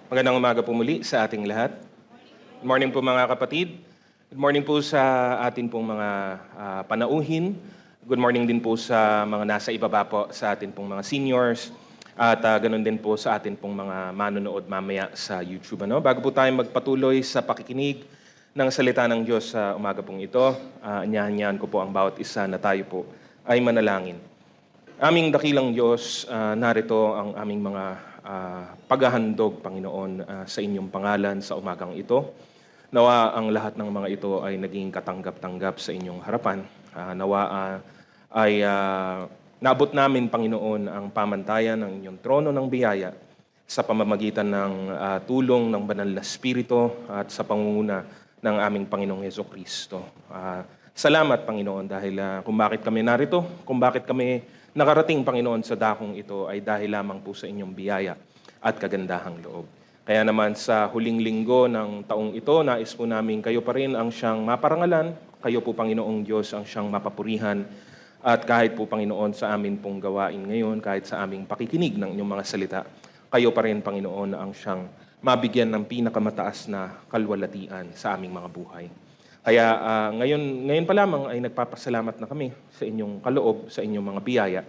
Magandang umaga po muli sa ating lahat. Good morning po mga kapatid. Good morning po sa atin pong mga panauhin. Good morning din po sa mga nasa ibaba po sa atin pong mga seniors. At ganun din po sa atin pong mga manonood mamaya sa YouTube. Bago po tayo magpatuloy sa pakikinig ng salita ng Diyos sa umaga pong ito, anyahan ko po ang bawat isa na tayo po ay manalangin. Aming dakilang Diyos, narito ang aming mga paghahandog, Panginoon, sa inyong pangalan sa umagang ito. Nawa ang lahat ng mga ito ay naging katanggap-tanggap sa inyong harapan. Nawa ay naabot namin, Panginoon, ang pamantayan ng inyong trono ng biyaya sa pamamagitan ng tulong ng Banal na Espiritu at sa pangunguna ng aming Panginoong Hesukristo. Salamat, Panginoon, dahil kung bakit kami narito, kung bakit kami nakarating, Panginoon, sa dakong ito ay dahil lamang po sa inyong biyaya at kagandahang loob. Kaya naman sa huling linggo ng taong ito, nais po namin kayo pa rin ang siyang maparangalan, kayo po, Panginoong Diyos, ang siyang mapapurihan, at kahit po, Panginoon, sa amin pong gawain ngayon, kahit sa aming pakikinig ng inyong mga salita, kayo pa rin, Panginoon, ang siyang mabigyan ng pinakamataas na kalwalatian sa aming mga buhay. Kaya ngayon pa lamang ay nagpapasalamat na kami sa inyong kaloob, sa inyong mga biyaya.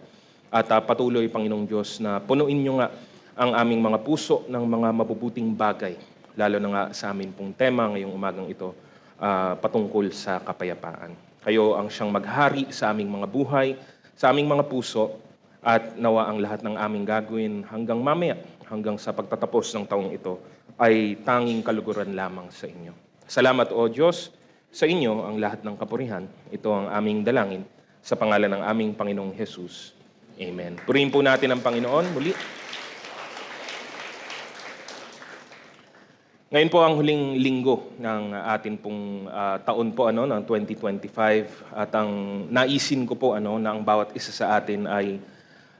At patuloy, Panginoong Diyos, na punuin nyo nga ang aming mga puso ng mga mabubuting bagay. Lalo na nga sa amin pong tema ngayong umagang ito, patungkol sa kapayapaan. Kayo ang siyang maghari sa aming mga buhay, sa aming mga puso, at nawa ang lahat ng aming gagawin hanggang mamaya, hanggang sa pagtatapos ng taong ito, ay tanging kaluguran lamang sa inyo. Salamat, O Diyos, sa inyo ang lahat ng kapurihan. Ito ang aming dalangin sa pangalan ng aming Panginoong Jesus. Amen. Purihin po natin ang Panginoon muli. Ngayon po ang huling linggo ng atin pong taon po ng 2025 at ang naisin ko po na ang bawat isa sa atin ay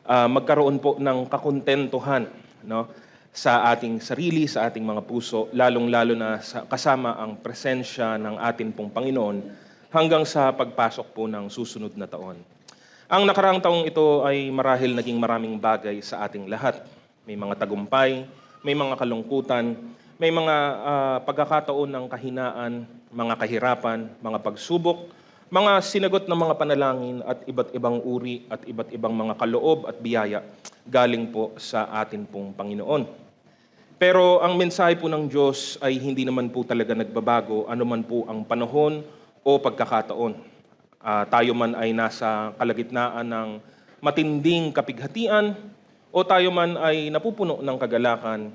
magkaroon po ng kakontentuhan sa ating sarili, sa ating mga puso, lalong-lalo na kasama ang presensya ng ating pong Panginoon hanggang sa pagpasok po ng susunod na taon. Ang nakaraang taong ito ay marahil naging maraming bagay sa ating lahat. May mga tagumpay, may mga kalungkutan, may mga pagkakataon ng kahinaan, mga kahirapan, mga pagsubok, mga sinagot na mga panalangin at iba't ibang uri at iba't ibang mga kaloob at biyaya galing po sa atin pong Panginoon. Pero ang mensahe po ng Diyos ay hindi naman po talaga nagbabago anuman po ang panahon o pagkakataon. Tayo man ay nasa kalagitnaan ng matinding kapighatian o tayo man ay napupuno ng kagalakan,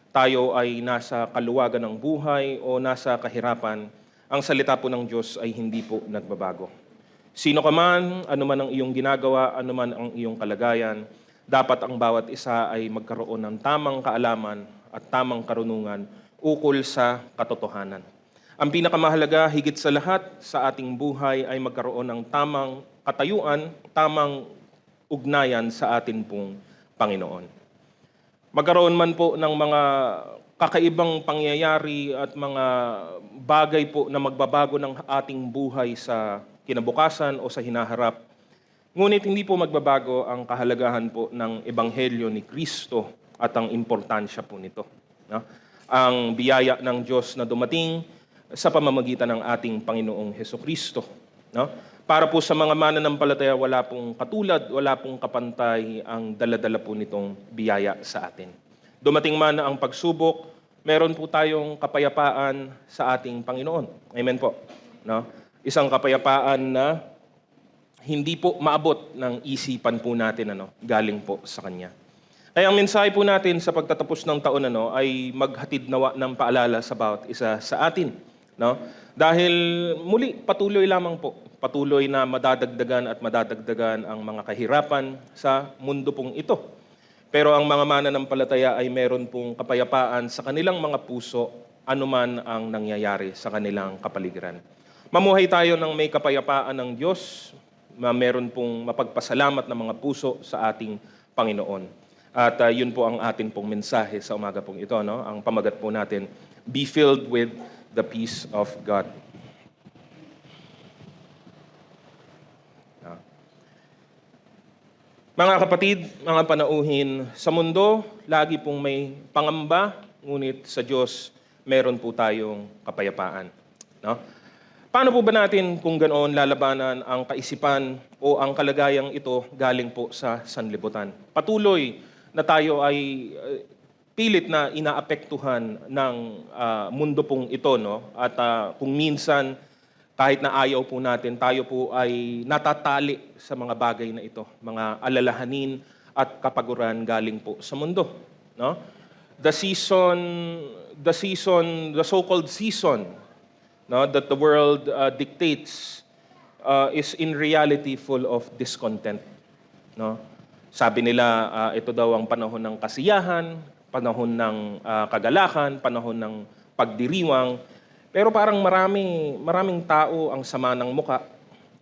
tayo ay nasa kaluwagan ng buhay o nasa kahirapan, ang salita po ng Diyos ay hindi po nagbabago. Sino ka man, anuman ang iyong ginagawa, anuman ang iyong kalagayan, dapat ang bawat isa ay magkaroon ng tamang kaalaman at tamang karunungan ukol sa katotohanan. Ang pinakamahalaga, higit sa lahat sa ating buhay ay magkaroon ng tamang katayuan, tamang ugnayan sa atin pong Panginoon. Magkaroon man po ng mga kakaibang pangyayari at mga bagay po na magbabago ng ating buhay sa kinabukasan o sa hinaharap, ngunit hindi po magbabago ang kahalagahan po ng Ebanghelyo ni Kristo at ang importansya po nito. Ang biyaya ng Diyos na dumating sa pamamagitan ng ating Panginoong Hesukristo. Para po sa mga mananampalataya, wala pong katulad, wala pong kapantay ang dala-dala po nitong biyaya sa atin. Dumating man ang pagsubok, meron po tayong kapayapaan sa ating Panginoon. Amen po. Isang kapayapaan na hindi po maabot ng isipan po natin galing po sa Kanya. Kaya ang mensahe po natin sa pagtatapos ng taon ay maghatid nawa ng paalala sa bawat isa sa atin. Dahil muli, patuloy lamang po. Patuloy na madadagdagan at madadagdagan ang mga kahirapan sa mundo pong ito. Pero ang mga mananampalataya ay meron pong kapayapaan sa kanilang mga puso anuman ang nangyayari sa kanilang kapaligiran. Mamuhay tayo ng may kapayapaan ng Diyos, meron pong mapagpasalamat na mga puso sa ating Panginoon. At yun po ang atin pong mensahe sa umaga pong ito. Ang pamagat po natin, be filled with the peace of God. Mga kapatid, mga panauhin, sa mundo, lagi pong may pangamba, ngunit sa Diyos meron po tayong kapayapaan. No? Paano po ba natin kung ganoon lalabanan ang kaisipan o ang kalagayang ito galing po sa sanlibutan? Patuloy na tayo ay pilit na inaapektuhan ng mundo pong ito, no? At kung minsan kahit na ayaw po natin, tayo po ay natatali sa mga bagay na ito, mga alalahanin at kapaguran galing po sa mundo, no? The so-called season, no, that the world dictates is in reality full of discontent, no? Sabi nila ito daw ang panahon ng kasiyahan, panahon ng kagalakan, panahon ng pagdiriwang. Pero parang maraming tao ang sama ng muka.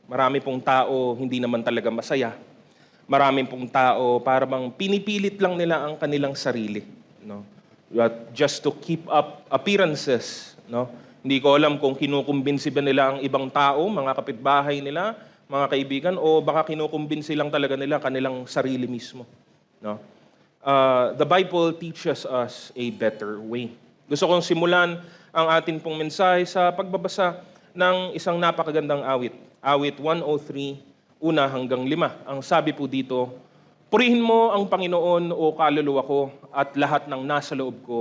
Marami pong tao hindi naman talaga masaya. Maraming pong tao parang pinipilit lang nila ang kanilang sarili, no? Just to keep up appearances, no? Hindi ko alam kung kinukumbinsi ba nila ang ibang tao, mga kapitbahay nila, mga kaibigan, o baka kinukumbinsi lang talaga nila kanilang sarili mismo, no? The Bible teaches us a better way. Gusto kong simulan ang atin pong mensahe sa pagbabasa ng isang napakagandang awit. Awit 103, 1-5. Ang sabi po dito, "Purihin mo ang Panginoon o kaluluwa ko at lahat ng nasa loob ko,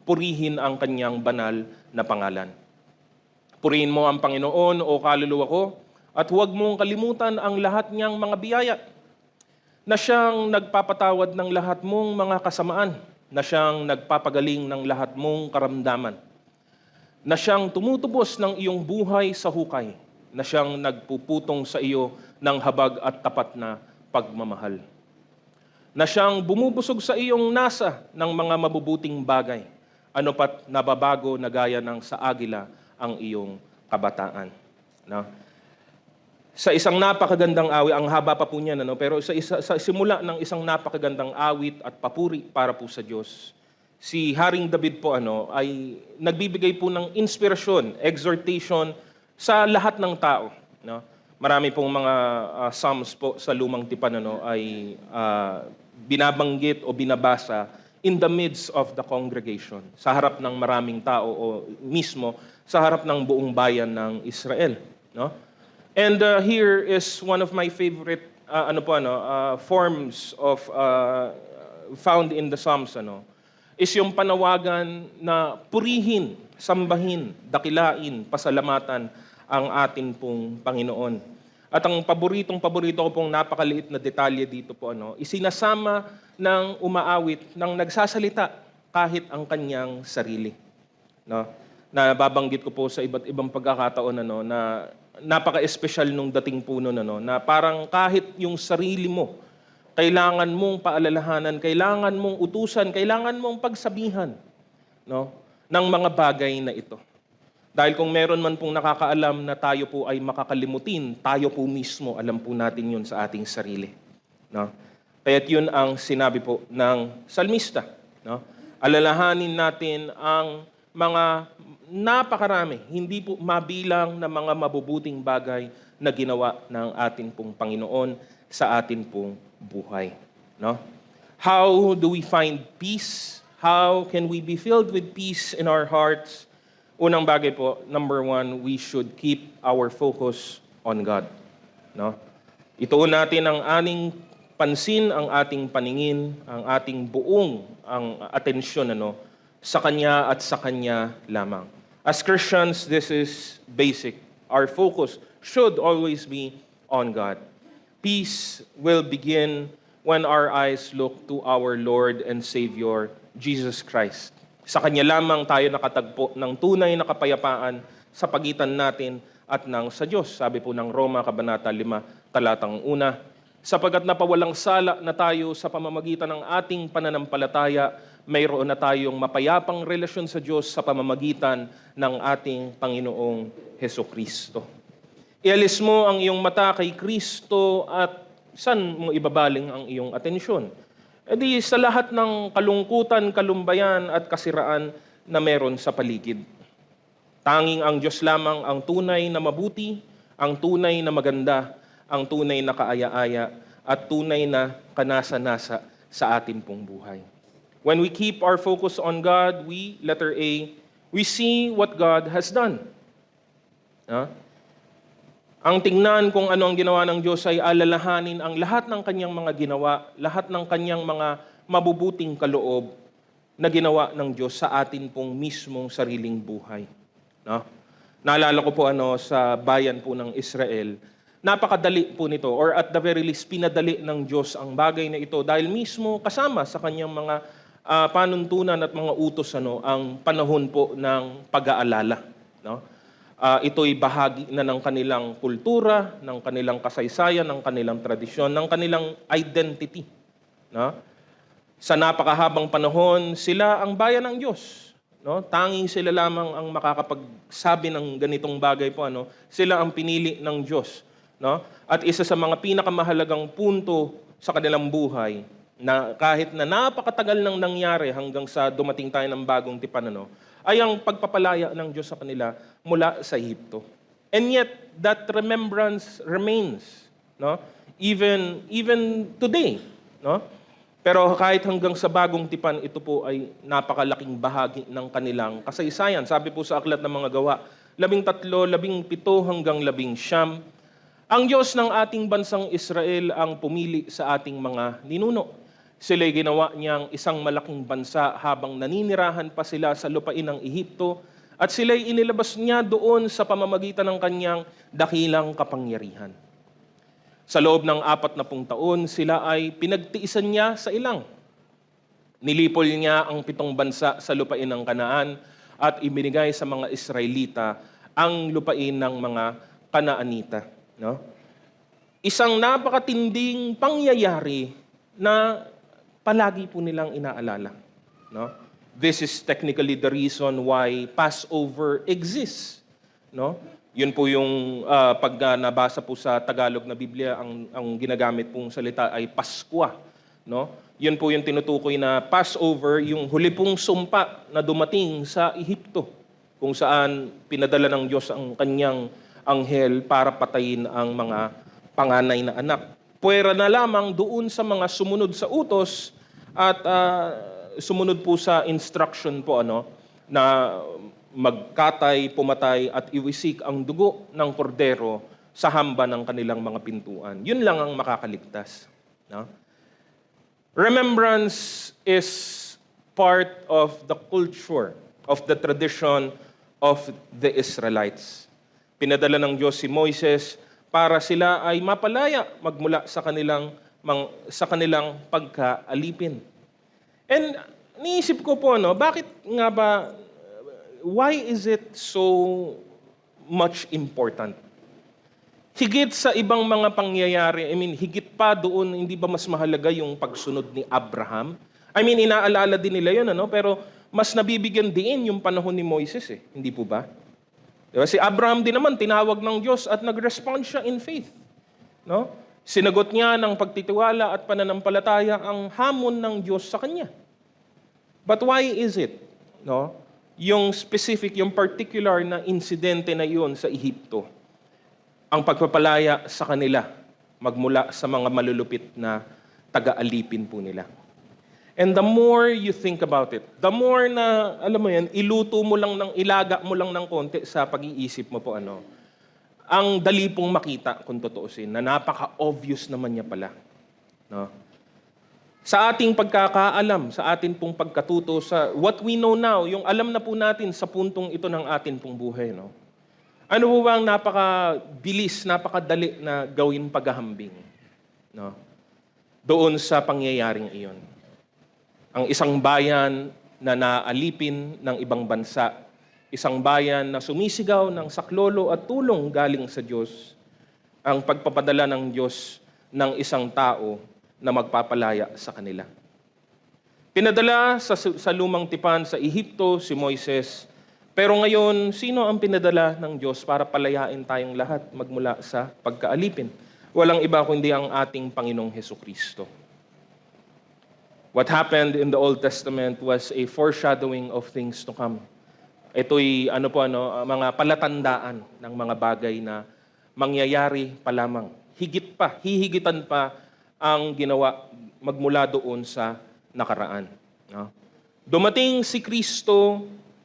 purihin ang kanyang banal na pangalan." Purihin mo ang Panginoon o kaluluwa ko at huwag mong kalimutan ang lahat niyang mga biyaya, na siyang nagpapatawad ng lahat mong mga kasamaan, na siyang nagpapagaling ng lahat mong karamdaman, na siyang tumutubos ng iyong buhay sa hukay, na siyang nagpuputong sa iyo ng habag at tapat na pagmamahal, na siyang bumubusog sa iyong nasa ng mga mabubuting bagay, ano pat nababago na gaya ng sa agila ang iyong kabataan. No? Sa isang napakagandang awit, ang haba pa po niyan, ano? Pero sa simula ng isang napakagandang awit at papuri para po sa Diyos, si Haring David po ay nagbibigay po ng inspirasyon, exhortation sa lahat ng tao, no? Marami pong mga psalms po sa Lumang Tipan ay binabanggit o binabasa in the midst of the congregation, sa harap ng maraming tao o mismo sa harap ng buong bayan ng Israel, no? And here is one of my favorite forms of found in the Psalms, is yung panawagan na purihin, sambahin, dakilain, pasalamatan ang atin pong Panginoon. At ang paboritong ko pong napakaliit na detalye dito po, isinasama ng umaawit ng nagsasalita kahit ang kanyang sarili, no? Na babanggit ko po sa iba't ibang pagkakataon, na napaka-espesyal nung dating po nun, na parang kahit yung sarili mo, kailangan mong paalalahanan, kailangan mong utusan, kailangan mong pagsabihan, no, ng mga bagay na ito. Dahil kung meron man pong nakakaalam na tayo po ay makakalimutin, tayo po mismo, alam po natin yun sa ating sarili, no? Kaya't yun ang sinabi po ng salmista, no? Alalahanin natin ang mga napakarami, hindi po mabilang na mga mabubuting bagay na ginawa ng atin pong Panginoon sa atin pong buhay, no? How do we find peace? How can we be filled with peace in our hearts? Unang bagay po, number 1, we should keep our focus on God, no? Ituon natin ang ating pansin, ang ating paningin, ang ating buong atensyon sa Kanya at sa Kanya lamang. As Christians, this is basic. Our focus should always be on God. Peace will begin when our eyes look to our Lord and Savior, Jesus Christ. Sa Kanya lamang tayo nakatagpo ng tunay na kapayapaan sa pagitan natin at ng sa Diyos. Sabi po ng Roma, Kabanata 5, talatang 1, sapagkat napawalang sala na tayo sa pamamagitan ng ating pananampalataya, mayroon na tayong mapayapang relasyon sa Diyos sa pamamagitan ng ating Panginoong Hesukristo. Ialis mo ang iyong mata kay Kristo at saan mo ibabaling ang iyong atensyon? E di sa lahat ng kalungkutan, kalumbayan at kasiraan na meron sa paligid. Tanging ang Diyos lamang ang tunay na mabuti, ang tunay na maganda, ang tunay na kaaya-aya, at tunay na kanasa-nasa sa atin pong buhay. When we keep our focus on God, letter A, we see what God has done. Ang tingnan kung ano ang ginawa ng Diyos ay alalahanin ang lahat ng kanyang mga ginawa, lahat ng kanyang mga mabubuting kaloob na ginawa ng Diyos sa atin pong mismong sariling buhay. Naalala ko po sa bayan po ng Israel, napakadali po nito, or at the very least, pinadali ng Diyos ang bagay na ito dahil mismo kasama sa kanyang mga panuntunan at mga utos ang panahon po ng pag-aalala. Ito'y bahagi na ng kanilang kultura, ng kanilang kasaysayan, ng kanilang tradisyon, ng kanilang identity. Sa napakahabang panahon, sila ang bayan ng Diyos. Tanging sila lamang ang makakapagsabi ng ganitong bagay po. Sila ang pinili ng Diyos. At isa sa mga pinakamahalagang punto sa kanilang buhay, na kahit na napakatagal nang nangyari hanggang sa dumating tayo ng bagong tipan, ay ang pagpapalaya ng Diyos sa kanila mula sa Ehipto. And yet, that remembrance remains, even today. Pero kahit hanggang sa bagong tipan, ito po ay napakalaking bahagi ng kanilang kasaysayan. Sabi po sa Aklat ng Mga Gawa, 13, 17 hanggang 19, ang Diyos ng ating bansang Israel ang pumili sa ating mga ninuno. Sila'y ginawa niyang isang malaking bansa habang naninirahan pa sila sa lupain ng Ehipto, at sila'y inilabas niya doon sa pamamagitan ng kanyang dakilang kapangyarihan. Sa loob ng 40 taon, sila ay pinagtiisan niya sa ilang. Nilipol niya ang 7 bansa sa lupain ng Kanaan at ibinigay sa mga Israelita ang lupain ng mga Kanaanita. Isang napakatinding pangyayari na palagi po nilang inaalala. This is technically the reason why Passover exists. Yun po yung pag nabasa po sa Tagalog na Biblia, ang ginagamit pong salita ay Paskwa. Yun po yung tinutukoy na Passover, yung huli pong sumpa na dumating sa Ehipto, kung saan pinadala ng Diyos ang kanyang anghel para patayin ang mga panganay na anak. Puwera na lamang doon sa mga sumunod sa utos at sumunod po sa instruction po na magkatay, pumatay at iwisik ang dugo ng kordero sa hamba ng kanilang mga pintuan. Yun lang ang makakaligtas. Remembrance is part of the culture, of the tradition of the Israelites. Pinadala ng Diyos si Moises para sila ay mapalaya magmula sa kanilang pagkaalipin. And niisip ko po, bakit nga ba, why is it so much important? Higit sa ibang mga pangyayari, higit pa doon, hindi ba mas mahalaga yung pagsunod ni Abraham? Inaalala din nila yun, pero mas nabibigyan din yung panahon ni Moises, hindi po ba? Diba? Si Abraham din naman, tinawag ng Diyos at nag-respond siya in faith. Sinagot niya ng pagtitiwala at pananampalataya ang hamon ng Diyos sa kanya. But why is it? Yung specific, yung particular na insidente na yun sa Ehipto, ang pagpapalaya sa kanila magmula sa mga malulupit na taga-alipin po nila. And the more you think about it, the more na, iluto mo lang ilaga mo lang ng konti sa pag-iisip mo po, ang dali pong makita kung totoosin, na napaka-obvious naman niya pala. Sa ating pagkakaalam, sa ating pong pagkatuto, sa what we know now, yung alam na po natin sa puntong ito ng ating pong buhay, ano po ba ang napakabilis, napakadali na gawin paghahambing? Doon sa pangyayaring iyon. Ang isang bayan na naalipin ng ibang bansa, isang bayan na sumisigaw ng saklolo at tulong galing sa Diyos, ang pagpapadala ng Diyos ng isang tao na magpapalaya sa kanila. Pinadala sa lumang tipan sa Ehipto si Moises, pero ngayon, sino ang pinadala ng Diyos para palayain tayong lahat magmula sa pagkaalipin? Walang iba kundi ang ating Panginoong Hesukristo. What happened in the Old Testament was a foreshadowing of things to come. Ito'y mga palatandaan ng mga bagay na mangyayari pa lamang. Higit pa, hihigitan pa ang ginawa magmula doon sa nakaraan. No? Dumating si Kristo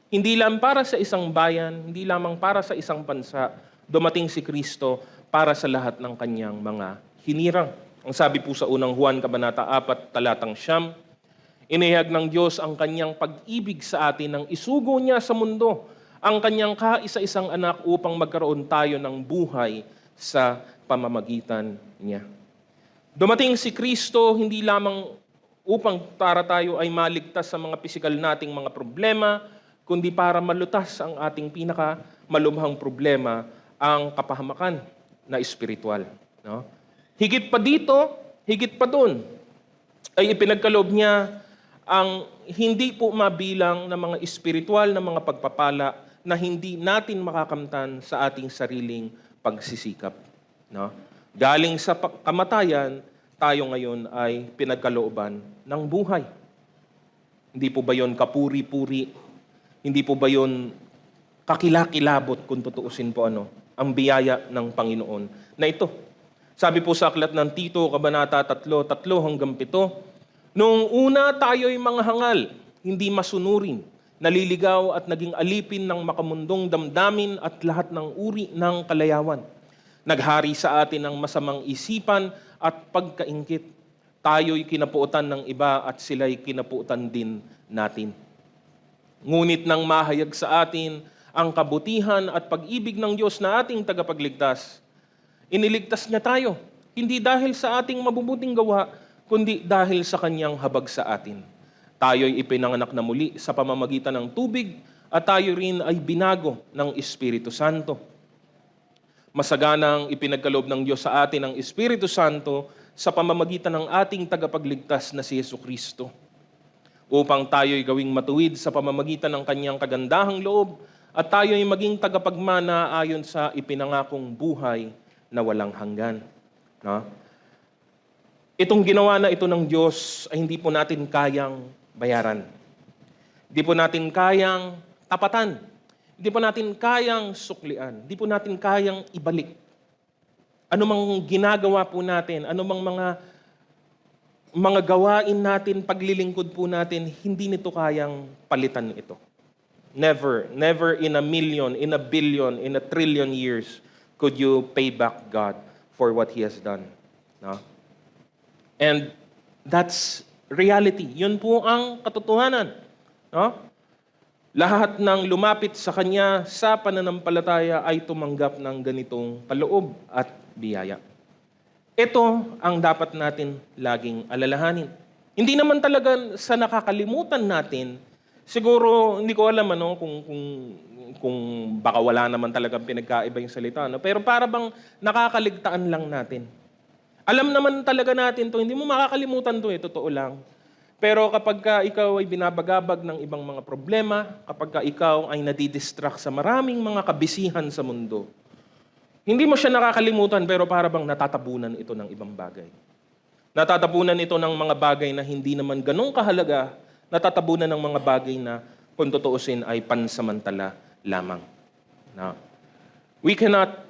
hindi lang para sa isang bayan, hindi lamang para sa isang bansa. Dumating si Kristo para sa lahat ng kanyang mga hinirang. Ang sabi po sa unang Juan Kabanata 4, talatang 9, inihayag ng Diyos ang kanyang pag-ibig sa atin nang isugo niya sa mundo ang kanyang kaisa-isang anak upang magkaroon tayo ng buhay sa pamamagitan niya. Dumating si Kristo hindi lamang upang para tayo ay maligtas sa mga pisikal nating mga problema, kundi para malutas ang ating pinakamalubhang problema, ang kapahamakan na espiritual. No? Higit pa dito, higit pa doon, ay ipinagkaloob niya ang hindi po mabilang na mga espiritual na mga pagpapala na hindi natin makakamtan sa ating sariling pagsisikap. No? Galing sa kamatayan, tayo ngayon ay pinagkalooban ng buhay. Hindi po ba yon kapuri-puri? Hindi po ba yon kakilakilabot kung tutuusin po ang biyaya ng Panginoon na ito? Sabi po sa aklat ng Tito, Kabanata 3, 3 hanggang 7, noong una tayo'y mga hangal, hindi masunurin, naliligaw at naging alipin ng makamundong damdamin at lahat ng uri ng kalayawan. Naghari sa atin ang masamang isipan at pagkaingkit. Tayo'y kinapuutan ng iba at sila'y kinapuutan din natin. Ngunit nang mahayag sa atin ang kabutihan at pag-ibig ng Diyos na ating tagapagligtas, iniligtas niya tayo, hindi dahil sa ating mabubuting gawa, kundi dahil sa kanyang habag sa atin. Tayo'y ipinanganak na muli sa pamamagitan ng tubig at tayo rin ay binago ng Espiritu Santo. Masaganang ipinagkaloob ng Diyos sa atin ang Espiritu Santo sa pamamagitan ng ating tagapagligtas na si Jesucristo, upang tayo'y gawing matuwid sa pamamagitan ng kanyang kagandahang loob at tayo'y maging tagapagmana ayon sa ipinangakong buhay na walang hanggan. No? Itong ginawa na ito ng Diyos ay hindi po natin kayang bayaran. Hindi po natin kayang tapatan. Hindi po natin kayang suklian. Hindi po natin kayang ibalik. Ano mang ginagawa po natin, ano mang mga gawain natin, paglilingkod po natin, hindi nito kayang palitan ito. Never, never in a million, in a billion, in a trillion years could you pay back God for what He has done. No? And that's reality. Yun po ang katotohanan. No? Lahat ng lumapit sa Kanya sa pananampalataya ay tumanggap ng ganitong kaloob at biyaya. Ito ang dapat natin laging alalahanin. Hindi naman talaga sa nakakalimutan natin, siguro hindi ko alam kung baka wala naman talagang pinagkaiba yung salita, pero para bang nakakaligtaan lang natin. Alam naman talaga natin to, hindi mo makakalimutan to, totoo lang. Pero kapag ka ikaw ay binabagabag ng ibang mga problema, kapag ka ikaw ay nadidistract sa maraming mga kabisihan sa mundo, hindi mo siya nakakalimutan pero para bang natatabunan ito ng ibang bagay. Natatabunan ito ng mga bagay na hindi naman ganun kahalaga, natatabunan ng mga bagay na kung tutuusin ay pansamantala lamang. Now, we cannot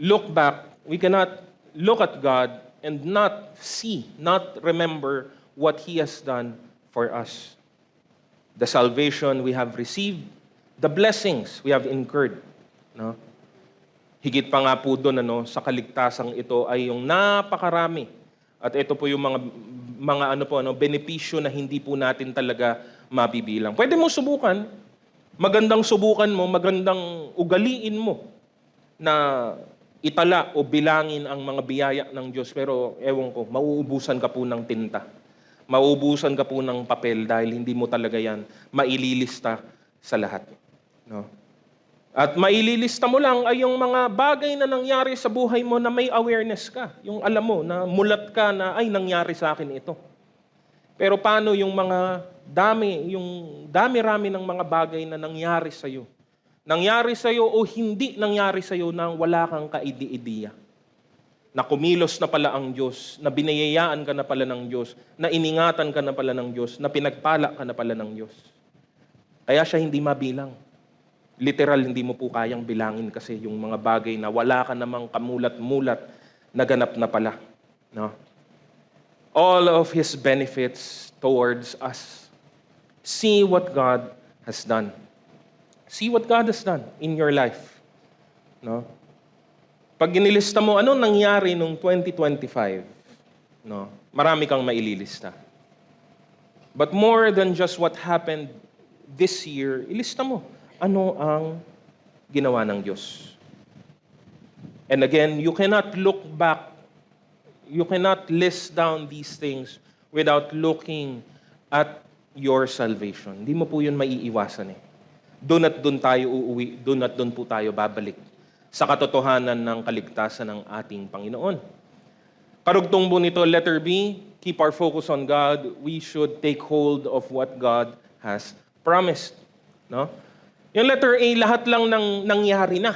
look back, we cannot look at God and not see, not remember what He has done for us. The salvation we have received, the blessings we have incurred. No? Higit pa nga po doon sa kaligtasang ito ay yung napakarami. At ito po yung mga benepisyo na hindi po natin talaga mabibilang. Pwede mo subukan, magandang subukan mo, magandang ugaliin mo na itala o bilangin ang mga biyaya ng Diyos. Pero ewan ko, mauubusan ka po ng tinta. Mauubusan ka po ng papel dahil hindi mo talaga yan maililista sa lahat. No? At maililista mo lang ay yung mga bagay na nangyari sa buhay mo na may awareness ka. Yung alam mo na mulat ka na ay nangyari sa akin ito. Pero paano yung mga dami-rami ng mga bagay na nangyari sa iyo? Nangyari sa iyo o hindi nangyari sa iyo nang wala kang kaidi-ideya? Na kumilos na pala ang Diyos, na binayayaan ka na pala ng Diyos, na iningatan ka na pala ng Diyos, na pinagpala ka na pala ng Diyos. Kaya siya hindi mabilang. Literal, hindi mo po kayang bilangin kasi yung mga bagay na wala ka namang kamulat-mulat na ganap na pala. No? All of His benefits towards us. See what God has done. See what God has done in your life. No? Pag inilista mo, ano nangyari nung 2025? No? Marami kang maililista. But more than just what happened this year, ilista mo, ano ang ginawa ng Diyos. And again, you cannot look back, you cannot list down these things without looking at your salvation. Hindi mo po yun maiiwasan eh. Doon at doon tayo uuwi, doon at doon po tayo babalik sa katotohanan ng kaligtasan ng ating Panginoon. Karugtong po nito, letter B, keep our focus on God. We should take hold of what God has promised. No? Yung letter A, lahat lang ng nangyari na.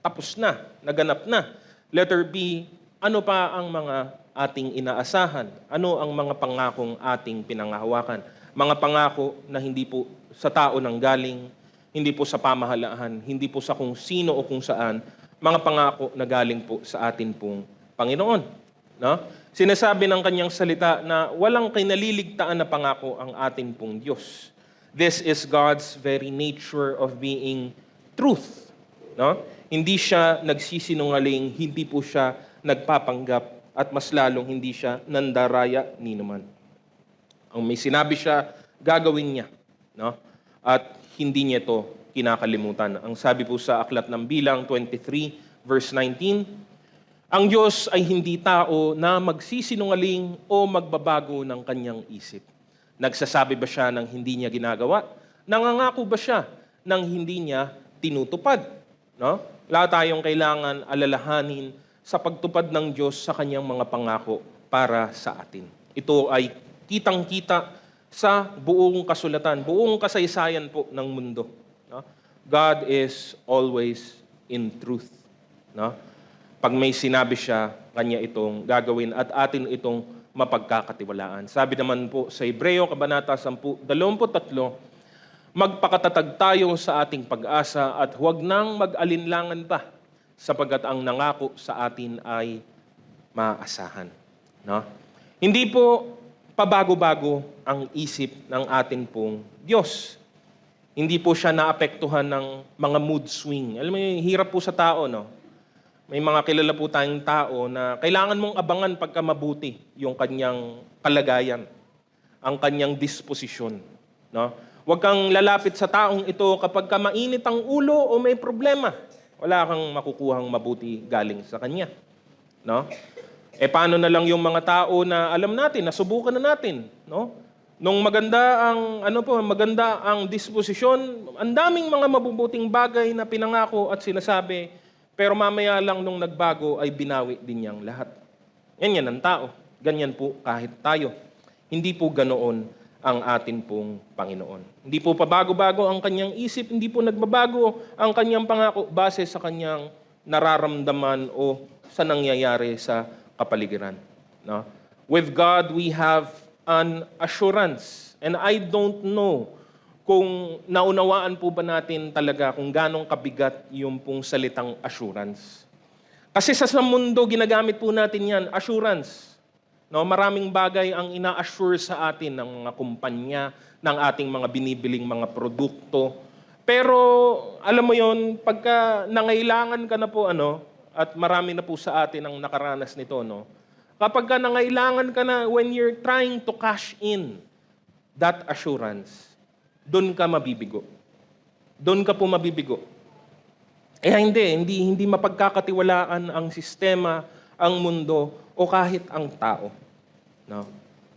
Tapos na, naganap na. Letter B, ano pa ang mga ating inaasahan? Ano ang mga pangakong ating pinangahawakan? Mga pangako na hindi po sa tao nang galing, hindi po sa pamahalaan, hindi po sa kung sino o kung saan, mga pangako na galing po sa atin pong Panginoon. No? Sinasabi ng kanyang salita na walang kinaliligtaan na pangako ang atin pong Diyos. This is God's very nature of being truth. No? Hindi siya nagsisinungaling, hindi po siya nagpapanggap, at mas lalong hindi siya nandaraya ni naman. Ang may sinabi siya, gagawin niya. No? At hindi niya ito kinakalimutan. Ang sabi po sa Aklat ng Bilang 23, verse 19, ang Diyos ay hindi tao na magsisinungaling o magbabago ng kanyang isip. Nagsasabi ba siya ng hindi niya ginagawa? Nangangako ba siya ng hindi niya tinutupad? No? Wala tayong kailangan alalahanin sa pagtupad ng Diyos sa kanyang mga pangako para sa atin. Ito ay kitang-kita sa buong kasulatan, buong kasaysayan po ng mundo. No? God is always in truth. No? Pag may sinabi siya, kanya itong gagawin at atin itong mapagkakatiwalaan. Sabi naman po sa Hebreo, Kabanata 10:23, magpakatatag tayo sa ating pag-asa at huwag nang mag-alinlangan pa sapagkat ang nangako sa atin ay maaasahan. No? Hindi po pabago-bago ang isip ng atin pong Diyos. Hindi po siya naapektuhan ng mga mood swing. Alam mo, hirap po sa tao, no? May mga kilala po tayong tao na kailangan mong abangan pagka mabuti yung kanyang kalagayan, ang kanyang disposisyon. No? Huwag kang lalapit sa taong ito kapag ka mainit ang ulo o may problema. Wala kang makukuhang mabuti galing sa kanya. No? Paano na lang yung mga tao na alam natin, nasubukan na natin, no? Nung maganda ang disposisyon, ang daming mga mabubuting bagay na pinangako at sinasabi, pero mamaya lang nung nagbago ay binawi din niyang lahat. Yan ang tao. Ganyan po kahit tayo. Hindi po ganoon ang atin pong Panginoon. Hindi po pabago-bago ang kanyang isip, hindi po nagbabago ang kanyang pangako base sa kanyang nararamdaman o sa nangyayari sa kapaligiran. No? With God, we have an assurance. And I don't know kung naunawaan po ba natin talaga kung ganong kabigat yung pong salitang assurance. Kasi sa mundo, ginagamit po natin yan, assurance. No, maraming bagay ang ina-assure sa atin ng mga kumpanya, ng ating mga binibiling mga produkto. Pero alam mo yon, pagka nangailangan ka na po at marami na po sa atin ang nakaranas nito, no. Kapag ka nangailangan ka na when you're trying to cash in that assurance, doon ka mabibigo. Doon ka po mabibigo. Hindi mapagkakatiwalaan ang sistema, ang mundo, o kahit ang tao. No?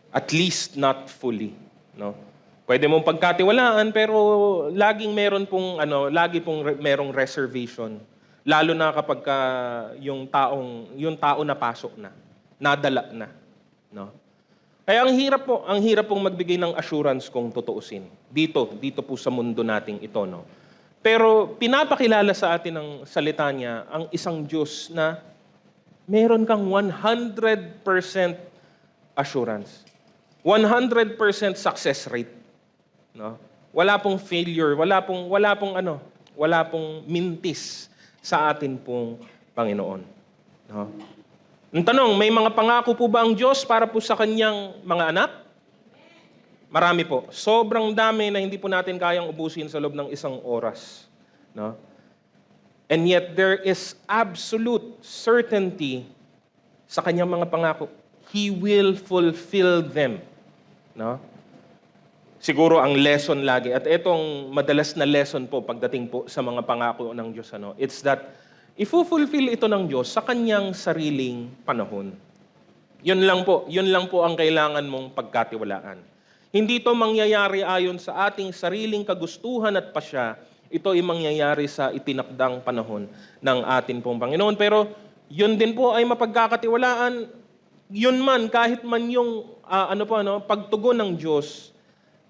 At least not fully. No? Pwede mong pagkatiwalaan, pero laging meron pong merong reservation. Lalo na kapag yung tao na pasok na, nadala na. No? Kaya ang hirap pong magbigay ng assurance kung tutuusin. Dito po sa mundo nating ito, no. Pero pinapakilala sa atin ng salita niya ang isang Diyos na meron kang 100% assurance. 100% success rate. No? Wala pong failure, wala pong mintis sa atin pong Panginoon. No? Ang tanong, may mga pangako po ba ang Diyos para po sa kanyang mga anak? Marami po. Sobrang dami na hindi po natin kayang ubusin sa loob ng isang oras. No? And yet, there is absolute certainty sa kanyang mga pangako. He will fulfill them. No? Siguro ang lesson lagi, at itong madalas na lesson po pagdating po sa mga pangako ng Diyos, it's that i-fulfill ito ng Diyos sa kanyang sariling panahon. Yun lang po ang kailangan mong pagkatiwalaan. Hindi ito mangyayari ayon sa ating sariling kagustuhan at pasya. Ito ay mangyayari sa itinakdang panahon ng atin pong Panginoon. Pero yun din po ay mapagkakatiwalaan. Yun man, kahit man yung pagtugon ng Diyos,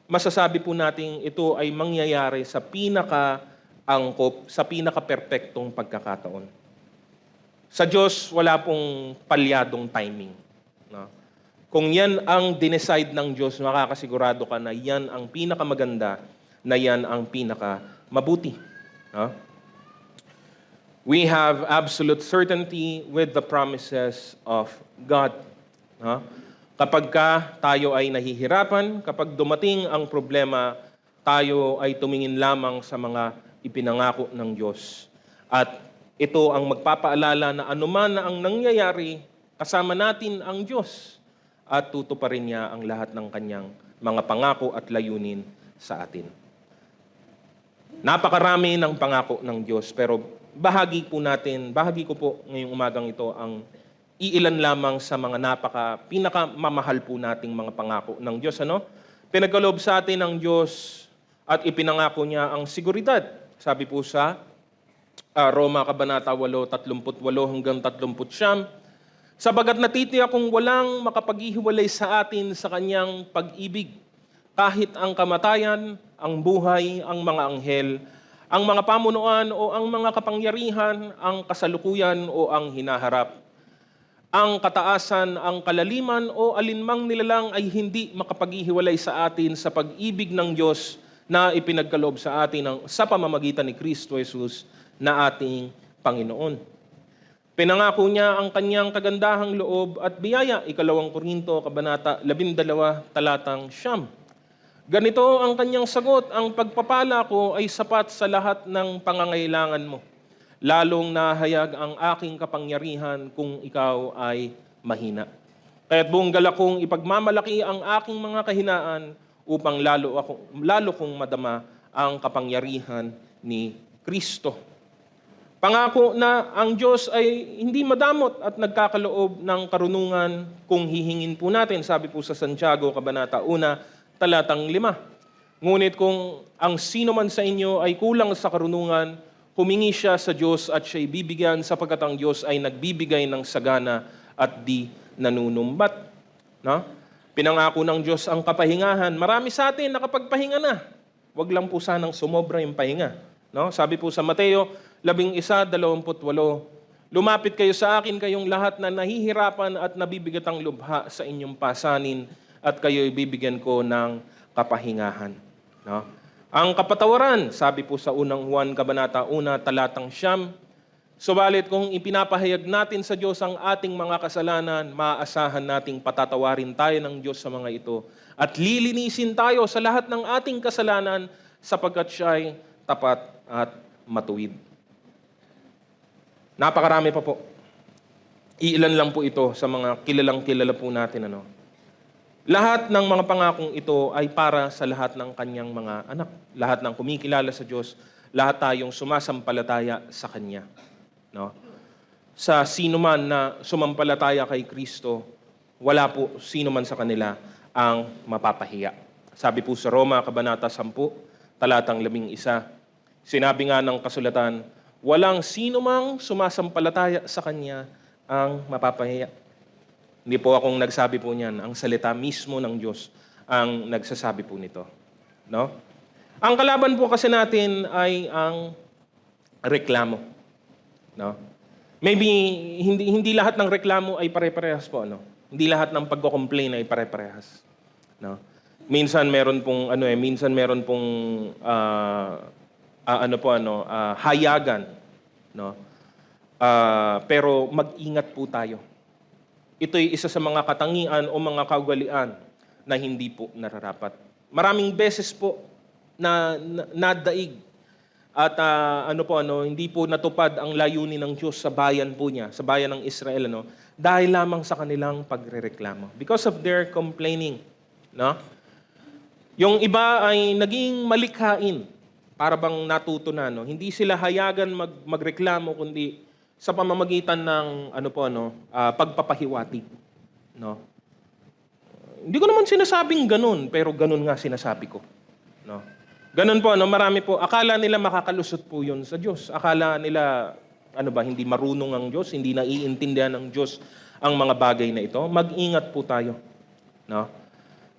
masasabi po natin ito ay mangyayari sa pinaka-angkop, sa pinaka-perpektong pagkakataon. Sa Diyos, wala pong palyadong timing. No? Kung yan ang dineside ng Diyos, makakasigurado ka na yan ang pinakamaganda, na yan ang pinakamabuti. No? We have absolute certainty with the promises of God. No? Kapag tayo ay nahihirapan, kapag dumating ang problema, tayo ay tumingin lamang sa mga ipinangako ng Diyos. At ito ang magpapaalala na anuman na ang nangyayari, kasama natin ang Diyos at tutuparin niya ang lahat ng kanyang mga pangako at layunin sa atin. Napakarami ng pangako ng Diyos, pero bahagi ko po ngayong umagang ito ang iilan lamang sa mga pinakamamahal po nating mga pangako ng Diyos. Pinagkaloob sa atin ng Diyos at ipinangako niya ang seguridad. Sabi po sa Roma Kabanata 8, 38 hanggang 39, sabagat natitiyak kung walang makapaghihiwalay sa atin sa kanyang pag-ibig, kahit ang kamatayan, ang buhay, ang mga anghel, ang mga pamunuan o ang mga kapangyarihan, ang kasalukuyan o ang hinaharap, ang kataasan, ang kalaliman o alinmang nilalang ay hindi makapaghihiwalay sa atin sa pag-ibig ng Diyos na ipinagkaloob sa atin sa pamamagitan ni Kristo Jesus na ating Panginoon. Pinangako niya ang kanyang kagandahang loob at biyaya, 2 Korinto, Kabanata 12, talatang 9. Ganito ang kanyang sagot, ang pagpapala ko ay sapat sa lahat ng pangangailangan mo. Lalong nahayag ang aking kapangyarihan kung ikaw ay mahina. Kaya't buong galak kong ipagmamalaki ang aking mga kahinaan upang lalo kong madama ang kapangyarihan ni Kristo. Pangako na ang Diyos ay hindi madamot at nagkakaloob ng karunungan kung hihingin po natin. Sabi po sa Santiago, Kabanata 1, talatang 5. Ngunit kung ang sino man sa inyo ay kulang sa karunungan, humingi siya sa Diyos at siya'y bibigyan sapagkat ang Diyos ay nagbibigay ng sagana at di nanunumbat. No? Pinangako ng Diyos ang kapahingahan. Marami sa atin nakapagpahinga na. Huwag lang po sanang sumobra yung pahinga. No? Sabi po sa Mateo 11:28, lumapit kayo sa akin kayong lahat na nahihirapan at nabibigatang lubha sa inyong pasanin at kayo'y bibigyan ko ng kapahingahan. No? Ang kapatawaran, sabi po sa unang Juan Kabanata 1, talatang 9, subalit kung ipinapahayag natin sa Diyos ang ating mga kasalanan, maaasahan nating patatawarin tayo ng Diyos sa mga ito at lilinisin tayo sa lahat ng ating kasalanan sapagkat siya'y tapat at matuwid. Napakarami pa po. Iilan lang po ito sa mga kilalang-kilala po natin. Lahat ng mga pangakong ito ay para sa lahat ng kanyang mga anak. Lahat ng kumikilala sa Diyos, lahat tayong sumasampalataya sa Kanya. No? Sa sino man na sumampalataya kay Kristo, wala po sino man sa kanila ang mapapahiya. Sabi po sa Roma, Kabanata 10, talatang 11, sinabi nga ng kasulatan, walang sino mang sumasampalataya sa Kanya ang mapapahiya. Hindi po akong nagsabi po niyan. Ang salita mismo ng Diyos ang nagsasabi po nito. No? Ang kalaban po kasi natin ay ang reklamo. No? Maybe hindi lahat ng reklamo ay pare-parehas po. Hindi lahat ng pagko-complain ay pare-parehas. No? Minsan meron pong hayagan, no? Pero mag-ingat po tayo. Ito'y isa sa mga katangian o mga kaugalian na hindi po nararapat. Maraming beses po nadaig at hindi po natupad ang layunin ng Diyos sa bayan po niya, sa bayan ng Israel, dahil lamang sa kanilang pagrereklamo. Because of their complaining, no? Yung iba ay naging malikhain, para bang natuto na, no? Hindi sila hayagan magreklamo kundi sa pamamagitan ng pagpapahiwatig, no? Hindi ko naman sinasabing ganun, pero ganun nga sinasabi ko, no? Ganun po, marami po, akala nila makakalusot po yun sa Diyos. Akala nila, hindi marunong ang Diyos, hindi naiintindihan ng Diyos ang mga bagay na ito. Mag-ingat po tayo. No?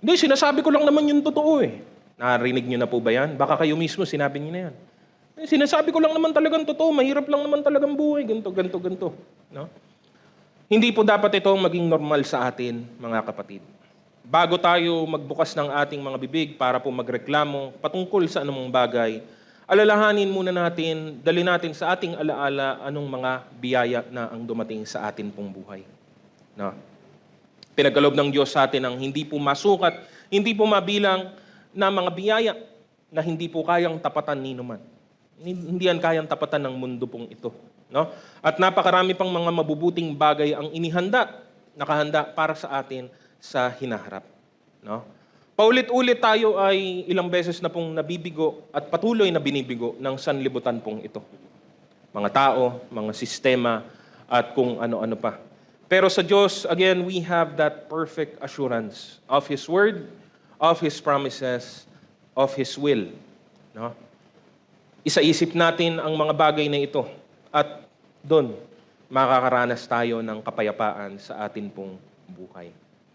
Hindi, sinasabi ko lang naman yung totoo eh. Narinig niyo na po ba yan? Baka kayo mismo sinabi niyo na yan. Sinasabi ko lang naman talagang totoo, mahirap lang naman talagang buhay, ganito. No? Hindi po dapat ito maging normal sa atin, mga kapatid. Bago tayo magbukas ng ating mga bibig para po magreklamo patungkol sa anumang bagay, alalahanin muna natin, dali natin sa ating alaala anong mga biyaya na ang dumating sa atin pong buhay. No? Pinagkaloob ng Diyos sa atin ang hindi po masukat, hindi po mabilang na mga biyaya na hindi po kayang tapatan ni numan. Hindi yan kayang tapatan ng mundo pong ito. No? At napakarami pang mga mabubuting bagay ang nakahanda para sa atin sa hinaharap. No? Paulit-ulit tayo ay ilang beses na pong nabibigo at patuloy na binibigo ng sanlibutan pong ito. Mga tao, mga sistema, at kung ano-ano pa. Pero sa Diyos, again, we have that perfect assurance of His Word, of His promises, of His will. No? Isa-isip natin ang mga bagay na ito at doon makakaranas tayo ng kapayapaan sa atin pong buhay.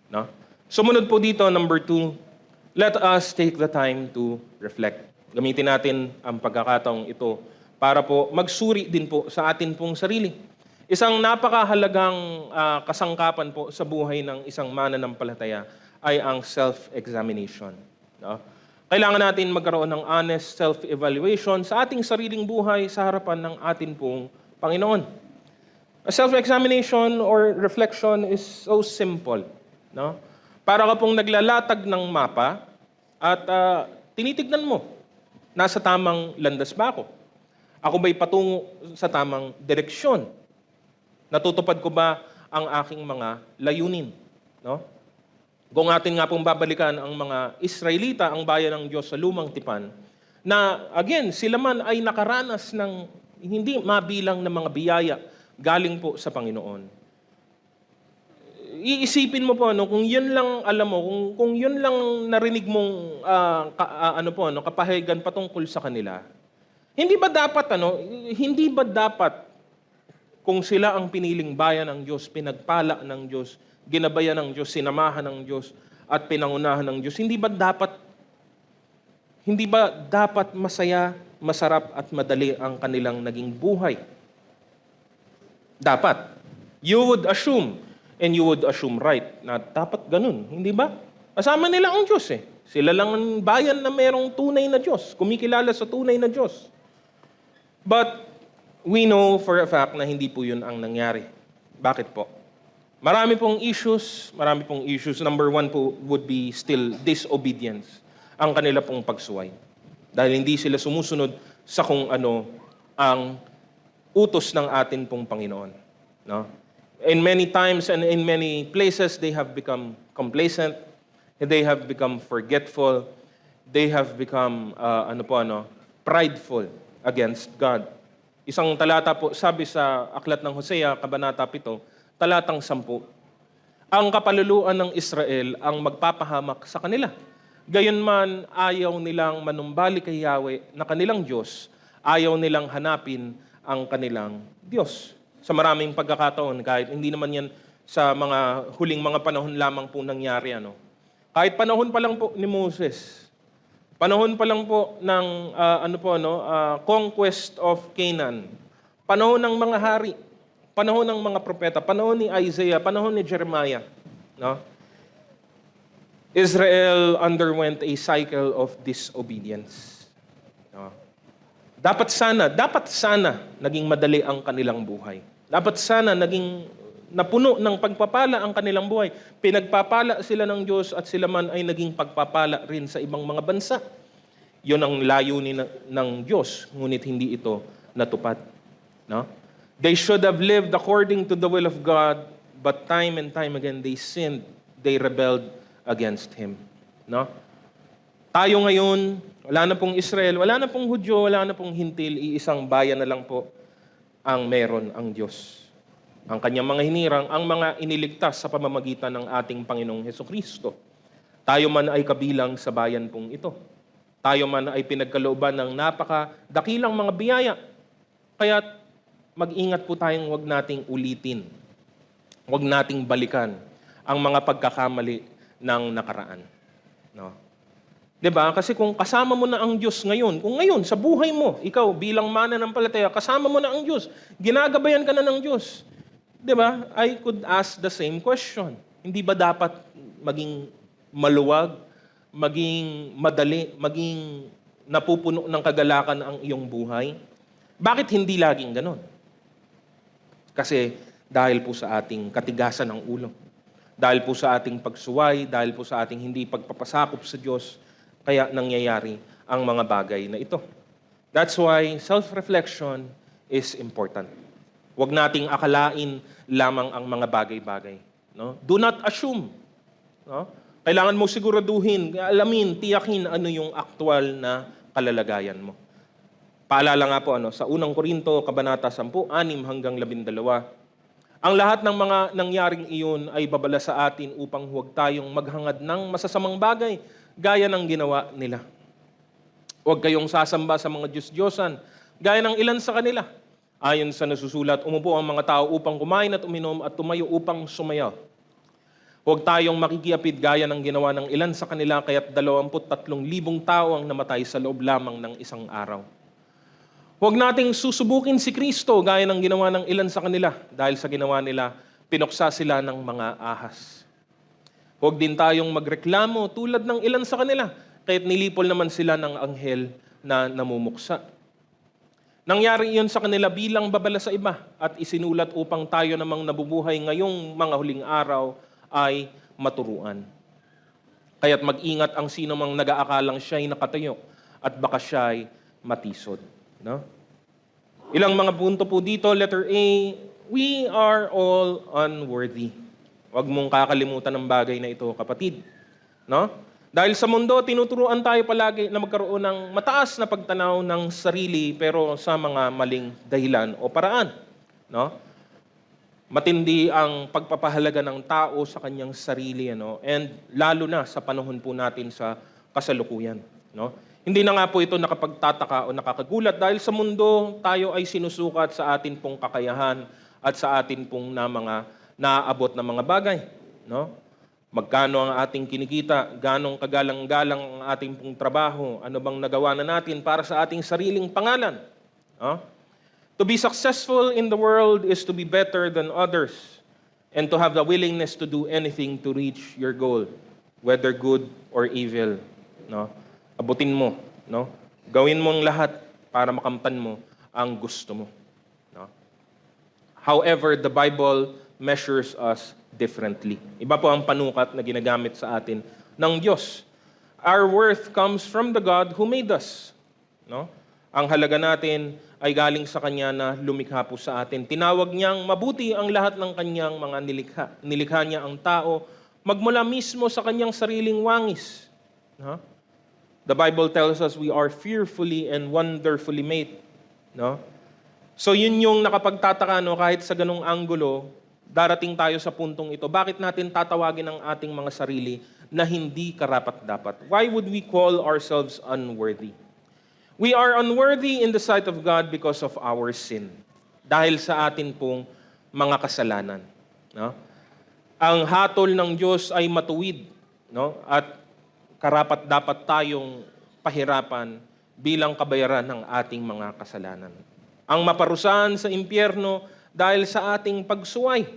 No? Sumunod po dito, number 2, let us take the time to reflect. Gamitin natin ang pagkakataong ito para po magsuri din po sa atin pong sarili. Isang napakahalagang kasangkapan po sa buhay ng isang mananampalataya ay ang self-examination. No? Kailangan natin magkaroon ng honest self-evaluation sa ating sariling buhay sa harapan ng atin pong Panginoon. A self-examination or reflection is so simple. No? Para ka pong naglalatag ng mapa at tinitignan mo, nasa tamang landas ba ako? Ako ba'y patungo sa tamang direksyon? Natutupad ko ba ang aking mga layunin? No? Kung atin nga pong babalikan ang mga Israelita, ang bayan ng Diyos sa Lumang Tipan, na again, sila man ay nakaranas ng hindi mabilang na mga biyaya galing po sa Panginoon. Iisipin mo po kung 'yun lang alam mo, kung 'yun lang narinig mong kapahigan patungkol sa kanila. Hindi ba dapat kung sila ang piniling bayan ng Diyos, pinagpala ng Diyos, ginabayan ng Diyos, sinamahan ng Diyos at pinangunahan ng Diyos, hindi ba dapat masaya, masarap at madali ang kanilang naging buhay? Dapat. You would assume and you would assume right na dapat ganun, hindi ba? Kasama nila ang Diyos eh. Sila lang ang bayan na mayroong tunay na Diyos, kumikilala sa tunay na Diyos. But we know for a fact na hindi po yun ang nangyari. Bakit po? Marami pong issues. Number 1 po would be still disobedience, ang kanila pong pagsuway. Dahil hindi sila sumusunod sa kung ano ang utos ng atin pong Panginoon. No? In many times and in many places, they have become complacent, they have become forgetful, they have become prideful against God. Isang talata po, sabi sa Aklat ng Hosea, Kabanata 7, talatang 10, ang kapaluluan ng Israel ang magpapahamak sa kanila. Gayunman, ayaw nilang manumbalik kay Yahweh na kanilang Diyos, ayaw nilang hanapin ang kanilang Diyos. Sa maraming pagkakataon, kahit hindi naman yan sa mga huling mga panahon lamang po nangyari. Kahit panahon pa lang po ni Moses, panahon pa lang po ng conquest of Canaan, panahon ng mga hari, panahon ng mga propeta, panahon ni Isaiah, panahon ni Jeremiah. No? Israel underwent a cycle of disobedience. No? Dapat sana naging madali ang kanilang buhay. Dapat sana naging napuno ng pagpapala ang kanilang buhay. Pinagpapala sila ng Diyos at sila man ay naging pagpapala rin sa ibang mga bansa. Yun ang layunin ng Diyos, ngunit hindi ito natupad. No? They should have lived according to the will of God, but time and time again they sinned, they rebelled against Him. No? Tayo ngayon, wala na pong Israel, wala na pong Hudyo, wala na pong Hintil, iisang bayan na lang po ang meron ang Diyos. Ang kanyang mga hinirang, ang mga iniligtas sa pamamagitan ng ating Panginoong Hesukristo. Tayo man ay kabilang sa bayan pong ito. Tayo man ay pinagkalooban ng napakadakilang mga biyaya. Kaya mag-ingat po tayong huwag nating ulitin. Huwag nating balikan ang mga pagkakamali ng nakaraan. No? 'Di ba? Kasi kung kasama mo na ang Diyos ngayon, kung ngayon sa buhay mo, ikaw bilang mananampalataya, kasama mo na ang Diyos, ginagabayan ka na ng Diyos. 'Di ba? I could ask the same question. Hindi ba dapat maging maluwag, maging madali, maging napupuno ng kagalakan ang iyong buhay? Bakit hindi laging ganon? Kasi dahil po sa ating katigasan ng ulo, dahil po sa ating pagsuway, dahil po sa ating hindi pagpapasakop sa Diyos, kaya nangyayari ang mga bagay na ito. That's why self-reflection is important. Huwag nating akalain lamang ang mga bagay-bagay. No? Do not assume. No? Kailangan mo siguraduhin, alamin, tiyakin ano yung aktual na kalalagayan mo. Paalala nga po, sa unang Korinto, Kabanata 10, 6 hanggang 12, ang lahat ng mga nangyaring iyon ay babala sa atin upang huwag tayong maghangad ng masasamang bagay gaya ng ginawa nila. Huwag kayong sasamba sa mga Diyos-Diyosan, gaya ng ilan sa kanila. Ayon sa nasusulat, umupo ang mga tao upang kumain at uminom at tumayo upang sumayaw. Huwag tayong makikiapid gaya ng ginawa ng ilan sa kanila, kaya't 23,000 tao ang namatay sa loob lamang ng isang araw. Huwag nating susubukin si Kristo gaya ng ginawa ng ilan sa kanila, dahil sa ginawa nila, pinuksa sila ng mga ahas. Huwag din tayong magreklamo tulad ng ilan sa kanila, kaya't nilipol naman sila ng anghel na namumuksa. Nangyari iyon sa kanila bilang babala sa iba at isinulat upang tayo namang nabubuhay ngayong mga huling araw ay maturuan. Kaya't mag-ingat ang sino mang nag-aakalang siya'y nakatayo at baka siya'y matisod. No? Ilang mga punto po dito. Letter A, we are all unworthy. Huwag mong kakalimutan ng bagay na ito, kapatid. No? Dahil sa mundo, tinuturuan tayo palagi na magkaroon ng mataas na pagtanaw ng sarili pero sa mga maling dahilan o paraan. No? Matindi ang pagpapahalaga ng tao sa kanyang sarili, and lalo na sa panahon po natin sa kasalukuyan. No? Hindi na nga po ito nakapagtataka o nakakagulat dahil sa mundo tayo ay sinusukat sa atin pong kakayahan at sa atin pong mga naaabot na mga bagay. No? Magkano ang ating kinikita, ganong kagalang-galang ang ating pong trabaho, ano bang nagawa na natin para sa ating sariling pangalan. No? To be successful in the world is to be better than others and to have the willingness to do anything to reach your goal, whether good or evil. No? Abutin mo, no? Gawin mo ang lahat para makamtan mo ang gusto mo. No? However, the Bible measures us differently. Iba po ang panukat na ginagamit sa atin ng Diyos. Our worth comes from the God who made us. No? Ang halaga natin ay galing sa Kanya na lumikha po sa atin. Tinawag niyang mabuti ang lahat ng Kanyang mga nilikha. Nilikha niya ang tao magmula mismo sa Kanyang sariling wangis. No? The Bible tells us we are fearfully and wonderfully made. No? So yun yung nakapagtataka, kahit sa ganung anggulo, darating tayo sa puntong ito. Bakit natin tatawagin ang ating mga sarili na hindi karapat-dapat? Why would we call ourselves unworthy? We are unworthy in the sight of God because of our sin. Dahil sa atin pong mga kasalanan. No? Ang hatol ng Diyos ay matuwid. No? At karapat-dapat tayong pahirapan bilang kabayaran ng ating mga kasalanan. Ang maparusahan sa impyerno dahil sa ating pagsuway.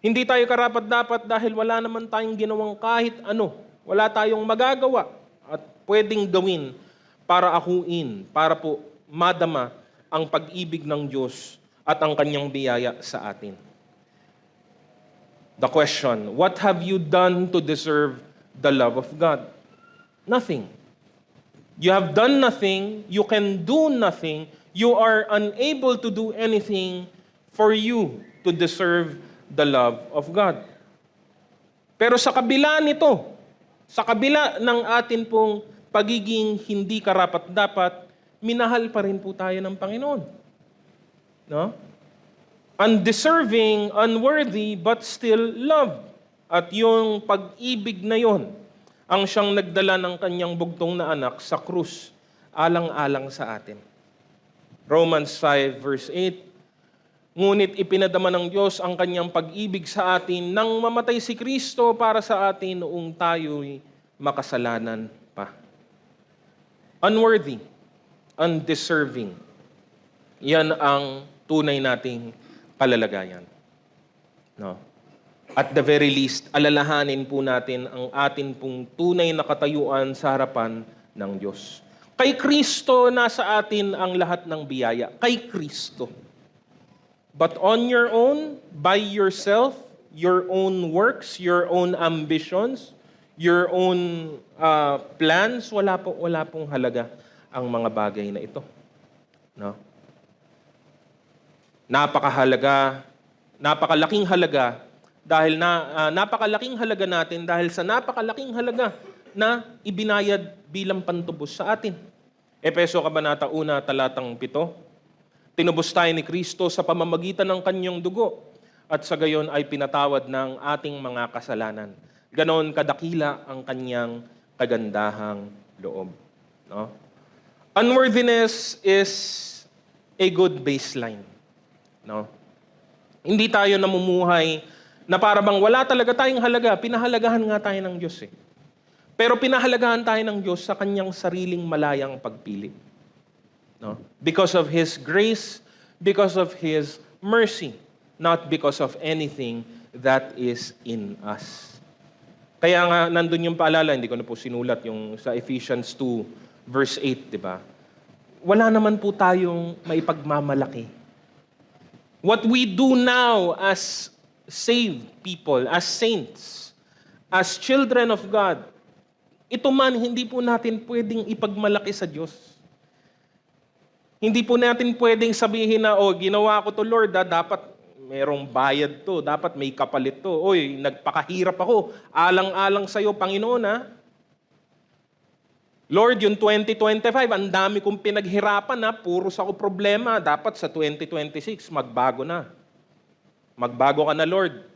Hindi tayo karapat-dapat dahil wala naman tayong ginawang kahit ano. Wala tayong magagawa at pwedeng gawin para akuin, para po madama ang pag-ibig ng Diyos at ang Kanyang biyaya sa atin. The question, what have you done to deserve the love of God? Nothing. You have done nothing, you can do nothing, you are unable to do anything for you to deserve the love of God. Pero sa kabila nito, sa kabila ng atin pong pagiging hindi karapat-dapat, minahal pa rin po tayo ng Panginoon. No? Undeserving, unworthy, but still loved. At yung pag-ibig na yon, ang siyang nagdala ng kanyang bugtong na anak sa krus, alang-alang sa atin. Romans 5 verse 8, ngunit ipinadama ng Diyos ang kanyang pag-ibig sa atin nang mamatay si Kristo para sa atin noong tayo'y makasalanan pa. Unworthy, undeserving. Yan ang tunay nating kalalagayan. No? At the very least, alalahanin po natin ang atin pong tunay na katayuan sa harapan ng Diyos. Kay Kristo, nasa atin ang lahat ng biyaya. Kay Kristo. But on your own, by yourself, your own works, your own ambitions, your own plans, wala pong halaga ang mga bagay na ito. No? Napakalaking halaga dahil napakalaking halaga natin dahil sa napakalaking halaga na ibinayad bilang pantubos sa atin. Efeso Kabanata 1, talatang 7. Tinubos tayo ni Kristo sa pamamagitan ng kanyang dugo at sa gayon ay pinatawad ng ating mga kasalanan. Ganon kadakila ang kanyang kagandahang loob. No? Unworthiness is a good baseline. No? Hindi tayo namumuhay na para bang wala talaga tayong halaga. Pinahalagahan nga tayo ng Diyos eh. Pero pinahalagahan tayo ng Diyos sa kanyang sariling malayang pagpili. No? Because of His grace, because of His mercy, not because of anything that is in us. Kaya nga nandun yung paalala, hindi ko na po sinulat yung sa Ephesians 2 verse 8, di ba? Wala naman po tayong maipagmamalaki. What we do now as saved people, as saints, as children of God, ito man hindi po natin pwedeng ipagmalaki sa Diyos. Hindi po natin pwedeng sabihin na, ginawa ko to Lord, dapat merong bayad to, dapat may kapalit to. Nagpakahirap ako, alang-alang sa'yo, Panginoon ha. Lord, yung 2025, ang dami kong pinaghirapan na, puro sa ko problema. Dapat sa 2026, magbago na. Magbago ka na, Lord.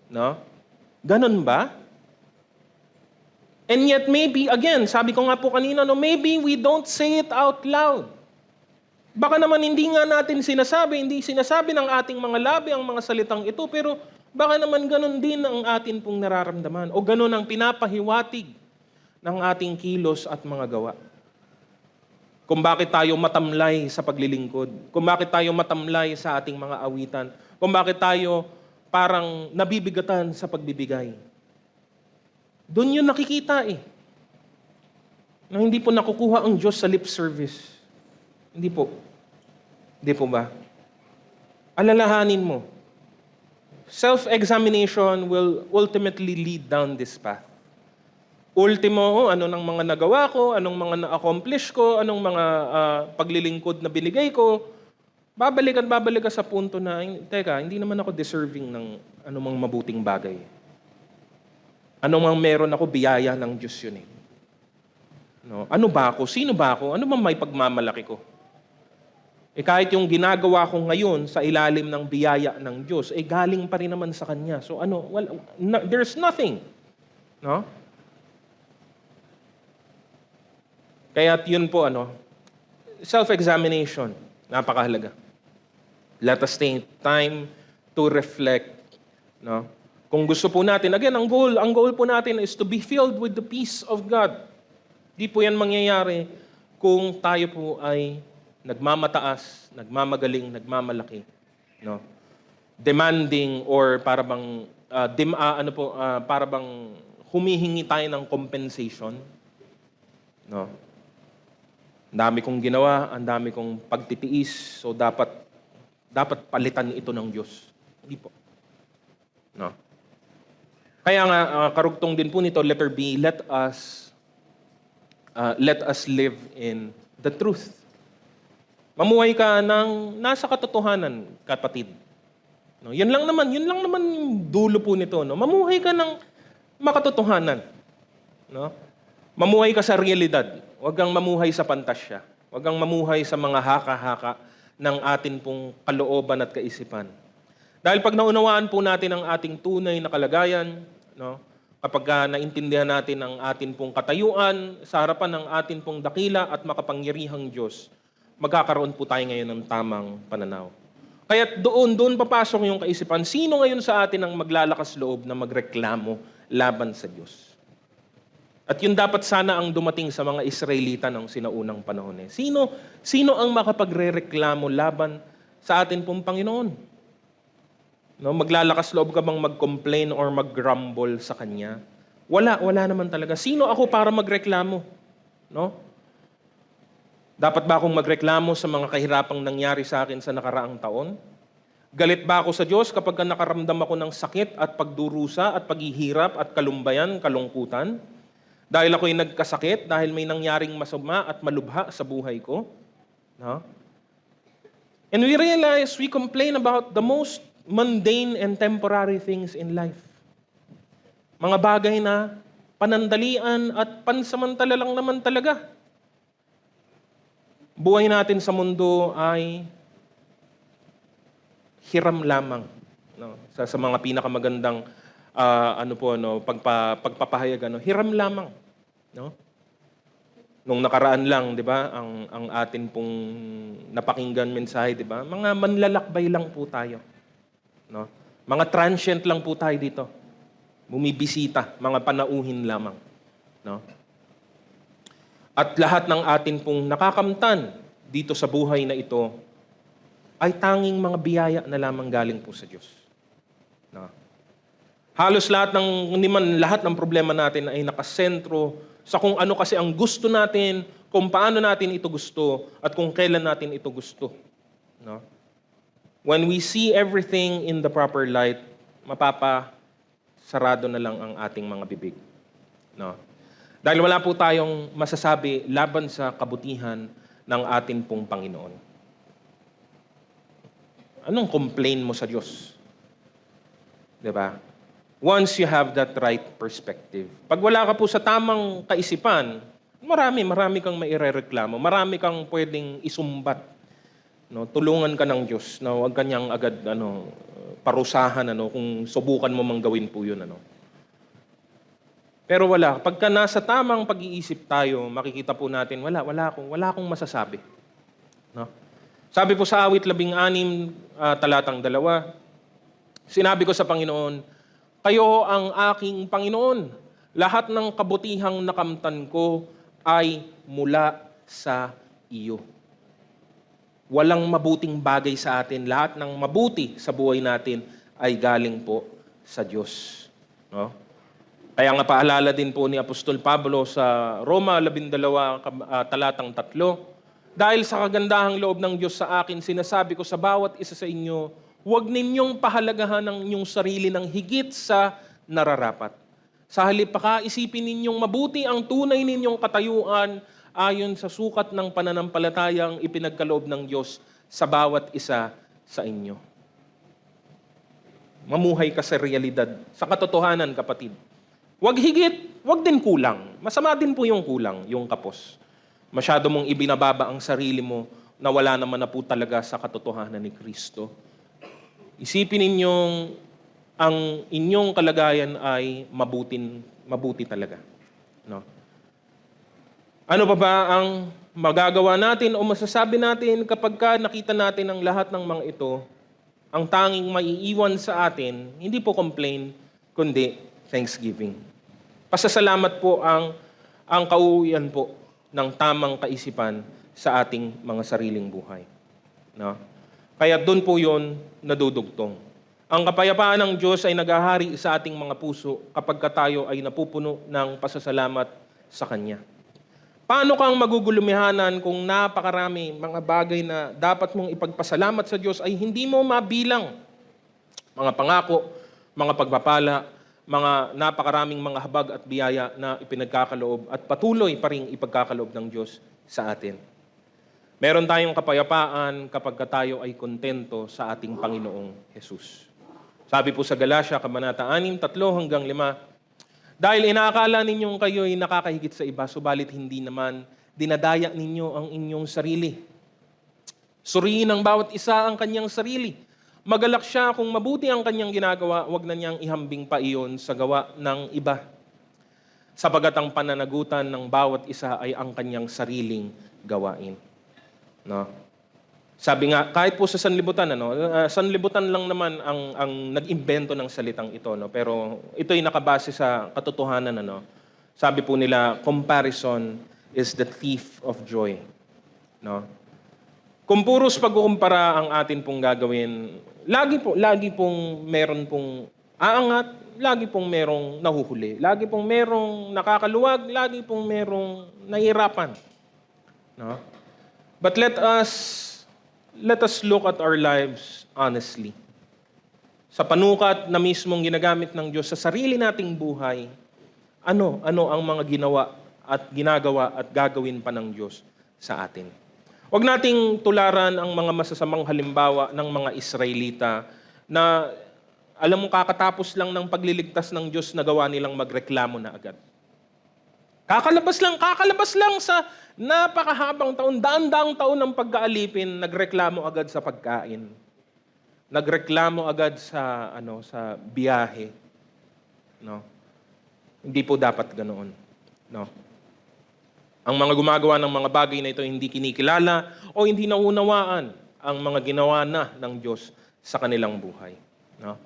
No? Ganun ba? And yet maybe, again, sabi ko nga po kanina, maybe we don't say it out loud. Baka naman hindi nga natin hindi sinasabi ng ating mga labi ang mga salitang ito, pero baka naman ganun din ang atin pong nararamdaman. O ganun ang pinapahiwatig ng ating kilos at mga gawa. Kung bakit tayo matamlay sa paglilingkod, kung bakit tayo matamlay sa ating mga awitan, kung bakit tayo parang nabibigatan sa pagbibigay. Doon yun nakikita na hindi po nakukuha ang Diyos sa lip service. Hindi po. Hindi po ba? Alalahanin mo. Self-examination will ultimately lead down this path. Ultimo, ano ng mga nagawa ko, anong mga na-accomplish ko, anong mga paglilingkod na binigay ko, babalik ka sa punto na, teka, hindi naman ako deserving ng anumang mabuting bagay. Anong meron ako, biyaya ng Diyos yun eh. No? Ano ba ako? Sino ba ako? Ano bang may pagmamalaki ko? Kahit yung ginagawa ko ngayon sa ilalim ng biyaya ng Diyos, galing pa rin naman sa Kanya. So there's nothing. No? Kaya yun po, self-examination, napakahalaga. Let us take time to reflect. No? Kung gusto po natin, again, ang goal po natin is to be filled with the peace of God. Di po yan mangyayari kung tayo po ay nagmamataas, nagmamagaling, nagmamalaki. No? Demanding or para bang, para bang humihingi tayo ng compensation. No? Ang dami kong ginawa, ang dami kong pagtitiis, so dapat palitan ito ng Diyos. Hindi po. No? Kaya nga, karugtong din po nito, letter B, let us live in the truth. Mamuhay ka ng nasa katotohanan, kapatid. No, yun lang naman yung dulo po nito. No? Mamuhay ka ng makatotohanan. No? Mamuhay ka sa realidad. Huwag kang mamuhay sa pantasya. Huwag kang mamuhay sa mga haka-haka ng atin pong kalooban at kaisipan. Dahil pag naunawaan po natin ang ating tunay na kalagayan, no? Kapag naintindihan natin ang atin pong katayuan sa harapan ng atin pong dakila at makapangyarihang Diyos, magkakaroon po tayo ngayon ng tamang pananaw. Kaya doon papasok yung kaisipan, sino ngayon sa atin ang maglalakas loob na magreklamo laban sa Diyos? At yun dapat sana ang dumating sa mga Israelita ng sinaunang panahon. Sino ang makapagrereklamo laban sa atin pong Panginoon? No, maglalakas loob ka bang mag-complain or mag-grumble sa Kanya? Wala naman talaga. Sino ako para magreklamo? No? Dapat ba akong magreklamo sa mga kahirapang nangyari sa akin sa nakaraang taon? Galit ba ako sa Diyos kapag nakaramdam ako ng sakit at pagdurusa at paghihirap at kalumbayan, kalungkutan? Dahil ako'y nagkasakit, dahil may nangyaring masama at malubha sa buhay ko? No? And we realize we complain about the most mundane and temporary things in life. Mga bagay na panandalian at pansamantala lang naman talaga. Buhay natin sa mundo ay hiram lamang. No? Sa mga pinakamagandang pagpapahayag, hiram lamang. No? Nung nakaraan lang, 'di ba, ang atin pong napakinggan mensahe, 'di ba? Mga manlalakbay lang po tayo. No? Mga transient lang po tayo dito. Bumibisita, mga panauhin lamang. No? At lahat ng atin pong nakakamtan dito sa buhay na ito ay tanging mga biyaya na lamang galing po sa Diyos. No? Halos lahat ng problema natin ay nakasentro sa kung ano kasi ang gusto natin, kung paano natin ito gusto, at kung kailan natin ito gusto. No? When we see everything in the proper light, mapapasarado na lang ang ating mga bibig. No? Dahil wala po tayong masasabi laban sa kabutihan ng atin pong Panginoon. Anong complain mo sa Diyos? Diba? Once you have that right perspective. Pag wala ka po sa tamang kaisipan, marami kang mairereklamo. Marami kang pwedeng isumbat. No? Tulungan ka ng Diyos na huwag kanyang agad parusahan kung subukan mo mang gawin po yun. Pero wala. Pagka nasa tamang pag-iisip tayo, makikita po natin, wala akong masasabi. No? Sabi po sa awit 16, talatang 2, sinabi ko sa Panginoon, kayo ang aking Panginoon. Lahat ng kabutihang nakamtan ko ay mula sa iyo. Walang mabuting bagay sa atin. Lahat ng mabuti sa buhay natin ay galing po sa Diyos. No? Kaya nga paalala din po ni Apostol Pablo sa Roma 12, talatang 3, dahil sa kagandahang loob ng Diyos sa akin, sinasabi ko sa bawat isa sa inyo, huwag ninyong pahalagahan ang inyong sarili ng higit sa nararapat. Sa halip isipin ninyong mabuti ang tunay ninyong katayuan ayon sa sukat ng pananampalatayang ipinagkaloob ng Diyos sa bawat isa sa inyo. Mamuhay ka sa realidad, sa katotohanan, kapatid. Huwag higit, huwag din kulang. Masama din po yung kulang, yung kapos. Masyado mong ibinababa ang sarili mo na wala naman na po talaga sa katotohanan ni Kristo. Isipin ninyong ang inyong kalagayan ay mabuti talaga. No? Ano pa ba ang magagawa natin o masasabi natin kapag nakita natin ang lahat ng mga ito? Ang tanging maiiwan sa atin, hindi po complain, kundi thanksgiving. Pasasalamat po ang kauuwian po ng tamang kaisipan sa ating mga sariling buhay. No? Kaya doon po yun nadudugtong. Ang kapayapaan ng Diyos ay naghahari sa ating mga puso kapag tayo ay napupuno ng pasasalamat sa Kanya. Paano kang magugulumihanan kung napakarami mga bagay na dapat mong ipagpasalamat sa Diyos ay hindi mo mabilang? Mga pangako, mga pagpapala, mga napakaraming mga habag at biyaya na ipinagkakaloob at patuloy pa ring ipagkakaloob ng Diyos sa atin. Meron tayong kapayapaan kapag tayo ay kontento sa ating Panginoong Jesus. Sabi po sa Galatia, Kabanata 6, 3-5, dahil inaakala ninyong kayo'y nakakahigit sa iba, subalit hindi naman, dinadaya ninyo ang inyong sarili. Suriin ng bawat isa ang kanyang sarili. Magalak siya kung mabuti ang kanyang ginagawa, wag na niyang ihambing pa iyon sa gawa ng iba. Sapagat ang pananagutan ng bawat isa ay ang kanyang sariling gawain. No? Sabi nga, kahit po sa sanlibutan, sanlibutan lang naman ang nag-imbento ng salitang ito, no? Pero ito'y nakabase sa katotohanan. Sabi po nila, comparison is the thief of joy. No? Kung puros pagkukumpara ang atin pong gagawin, lagi pong meron pong aangat, lagi pong merong nahuhuli, lagi pong merong nakakaluwag, lagi pong merong nahihirapan. No? But let us look at our lives honestly. Sa panukat na mismong ginagamit ng Diyos sa sarili nating buhay, ano ang mga ginawa at ginagawa at gagawin pa ng Diyos sa atin. Huwag nating tularan ang mga masasamang halimbawa ng mga Israelita na alam mo kakatapos lang ng pagliligtas ng Diyos na gawa nilang magreklamo na agad. Kakalabas lang sa napakahabang taon, daan-daang taon ng pagkaalipin, nagreklamo agad sa pagkain. Nagreklamo agad sa sa biyahe. No? Hindi po dapat ganoon. No? Ang mga gumagawa ng mga bagay na ito hindi kinikilala o hindi naunawaan ang mga ginawa na ng Diyos sa kanilang buhay. No?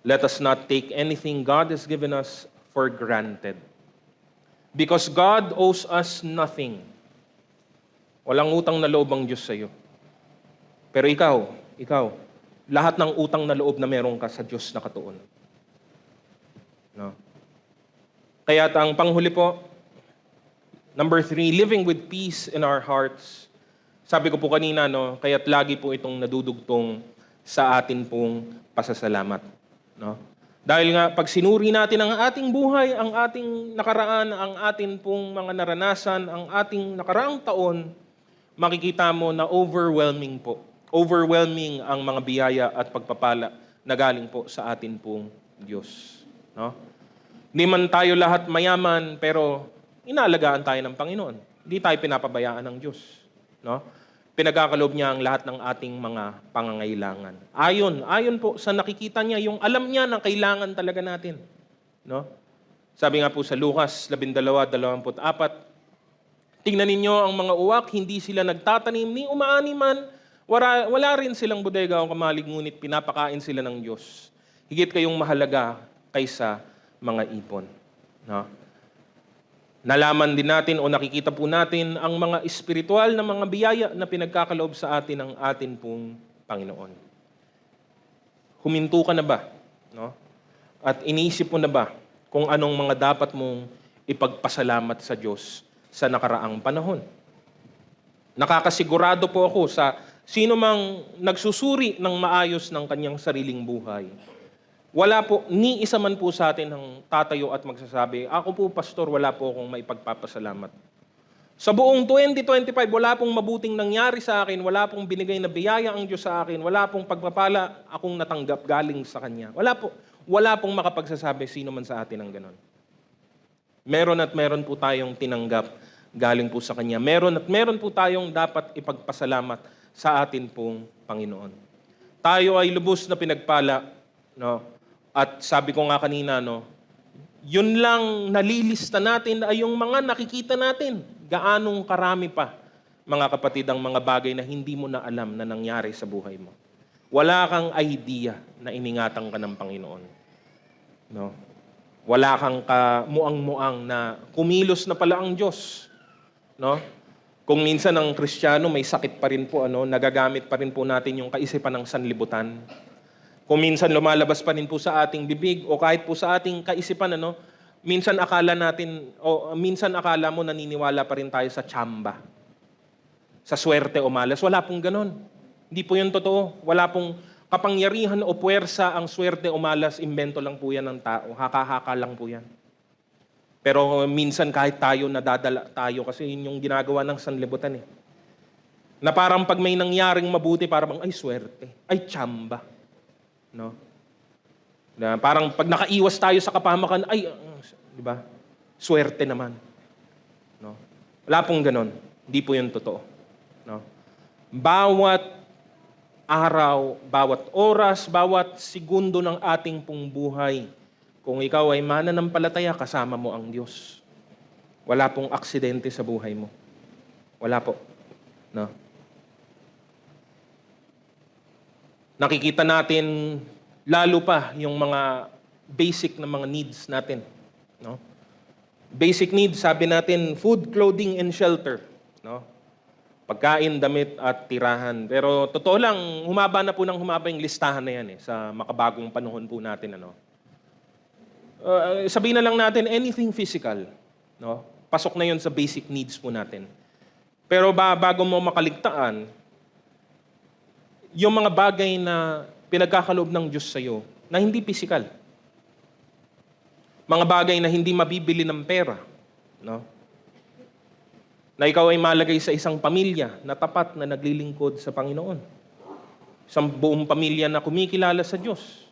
Let us not take anything God has given us for granted. Because God owes us nothing. Walang utang na loob ang Diyos sa iyo. Pero ikaw, lahat ng utang na loob na meron ka sa Diyos nakatuon. No? Kaya ang panghuli po, number 3, living with peace in our hearts. Sabi ko po kanina, kaya't lagi po itong nadudugtong sa atin pong pasasalamat. No? Dahil nga, pag sinuri natin ang ating buhay, ang ating nakaraan, ang atin pong mga naranasan, ang ating nakaraang taon, makikita mo na overwhelming po. Overwhelming ang mga biyaya at pagpapala na galing po sa atin pong Diyos. No? Hindi man tayo lahat mayaman, pero inaalagaan tayo ng Panginoon. Hindi tayo pinapabayaan ng Diyos. No? Pinagkakaloob niya ang lahat ng ating mga pangangailangan. Ayon po sa nakikita niya, yung alam niya na kailangan talaga natin. No? Sabi nga po sa Lucas 12:24, tingnan ninyo ang mga uwak, hindi sila nagtatanim ni umaaniman, wala rin silang bodega o kamalig, ngunit pinapakain sila ng Diyos. Higit kayong mahalaga kaysa mga ipon. No? Nalaman din natin o nakikita po natin ang mga espiritual na mga biyaya na pinagkakaloob sa atin ng atin pong Panginoon. Huminto ka na ba? No? At iniisip mo na ba kung anong mga dapat mong ipagpasalamat sa Diyos sa nakaraang panahon? Nakakasigurado po ako sa sino mang nagsusuri ng maayos ng kanyang sariling buhay. Wala po, ni isa man po sa atin ang tatayo at magsasabi, ako po, pastor, wala po akong maipagpapasalamat. Sa buong 2025, wala pong mabuting nangyari sa akin, wala pong binigay na biyaya ang Diyos sa akin, wala pong pagpapala akong natanggap galing sa Kanya. Wala pong makapagsasabi sino man sa atin ang ganon. Meron at meron po tayong tinanggap galing po sa Kanya. Meron at meron po tayong dapat ipagpasalamat sa atin pong Panginoon. Tayo ay lubos na pinagpala, no? At sabi ko nga kanina, yun lang nalilista natin ay yung mga nakikita natin. Gaanong karami pa, mga kapatid, ang mga bagay na hindi mo na alam na nangyari sa buhay mo. Wala kang idea na iningatan ka ng Panginoon. No? Wala kang kamuang-muang na kumilos na pala ang Diyos. No? Kung minsan ang Kristiyano may sakit pa rin po, nagagamit pa rin po natin yung kaisipan ng sanlibutan. Kung minsan lumalabas pa rin po sa ating bibig o kahit po sa ating kaisipan, minsan akala mo naniniwala pa rin tayo sa tsamba, sa swerte o malas. Wala pong ganon. Hindi po yun totoo. Wala pong kapangyarihan o puwersa ang swerte o malas, imbento lang po yan ng tao. Haka-haka lang po yan. Pero minsan kahit tayo nadadala tayo kasi yun yung ginagawa ng sanlibutan eh. Na parang pag may nangyaring mabuti, parang ay swerte, ay tsamba. No? Na parang pag nakaiwas tayo sa kapahamakan, ay, di ba? Swerte naman. No? Wala pong ganon. Hindi po yun totoo. No? Bawat araw, bawat oras, bawat segundo ng ating pong buhay, kung ikaw ay mananampalataya, kasama mo ang Diyos. Wala pong aksidente sa buhay mo. Wala po. No? Nakikita natin lalo pa yung mga basic na mga needs natin. No? Basic needs, sabi natin, food, clothing, and shelter. No? Pagkain, damit, at tirahan. Pero totoo lang, humaba na po ng humaba yung listahan na yan sa makabagong panahon po natin. Sabihin na lang natin, anything physical. No? Pasok na yun sa basic needs po natin. Pero bago mo makaligtaan, yung mga bagay na pinagkakaloob ng Diyos sa'yo na hindi physical. Mga bagay na hindi mabibili ng pera. No? Na ikaw ay malagay sa isang pamilya na tapat na naglilingkod sa Panginoon. Isang buong pamilya na kumikilala sa Diyos.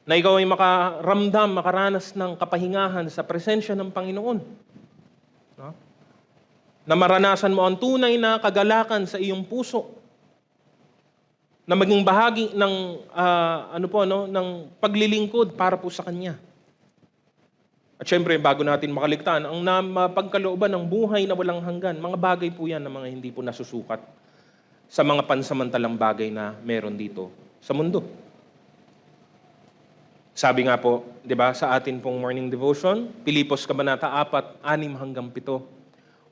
Na ikaw ay makaramdam, makaranas ng kapahingahan sa presensya ng Panginoon. No? Na maranasan mo ang tunay na kagalakan sa iyong puso. Na maging bahagi ng ng paglilingkod para po sa Kanya. At syempre, bago natin makaligtaan, ang mapagkalooban ng buhay na walang hanggan, mga bagay po yan na mga hindi po nasusukat sa mga pansamantalang bagay na meron dito sa mundo. Sabi nga po, di ba, sa atin pong morning devotion, Pilipos Kabanata 4, 6-7,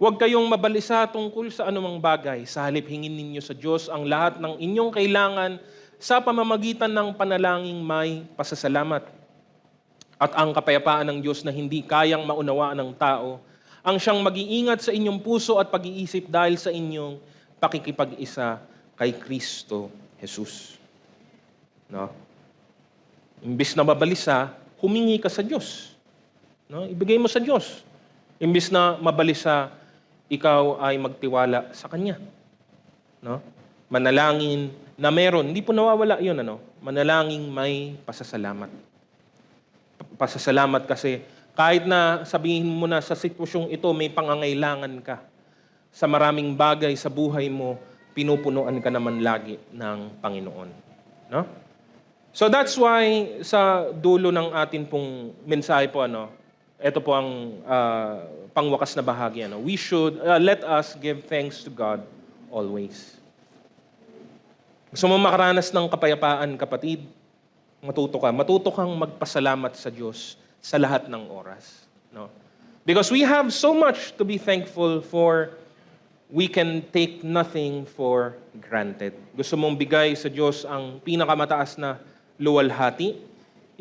huwag kayong mabalisa tungkol sa anumang bagay. Sa halip hingin ninyo sa Diyos ang lahat ng inyong kailangan sa pamamagitan ng panalangin may pasasalamat. At ang kapayapaan ng Diyos na hindi kayang maunawaan ng tao, ang siyang mag-iingat sa inyong puso at pag-iisip dahil sa inyong pakikipag-isa kay Kristo Jesus. No? Imbis na mabalisa, humingi ka sa Diyos. No? Ibigay mo sa Diyos. Imbis na mabalisa, ikaw ay magtiwala sa Kanya. No? Manalangin na meron, hindi po nawawala yun, manalangin may pasasalamat. Pasasalamat kasi kahit na sabihin mo na sa sitwasyong ito may pangangailangan ka, sa maraming bagay sa buhay mo, pinupunuan ka naman lagi ng Panginoon. No? So that's why sa dulo ng atin pong mensahe po, ito po ang pangwakas na bahagi. We should, let us give thanks to God always. Gusto mo makaranas ng kapayapaan, kapatid? Matuto kang magpasalamat sa Diyos sa lahat ng oras. No? Because we have so much to be thankful for, we can take nothing for granted. Gusto mong bigay sa Diyos ang pinakamataas na luwalhati,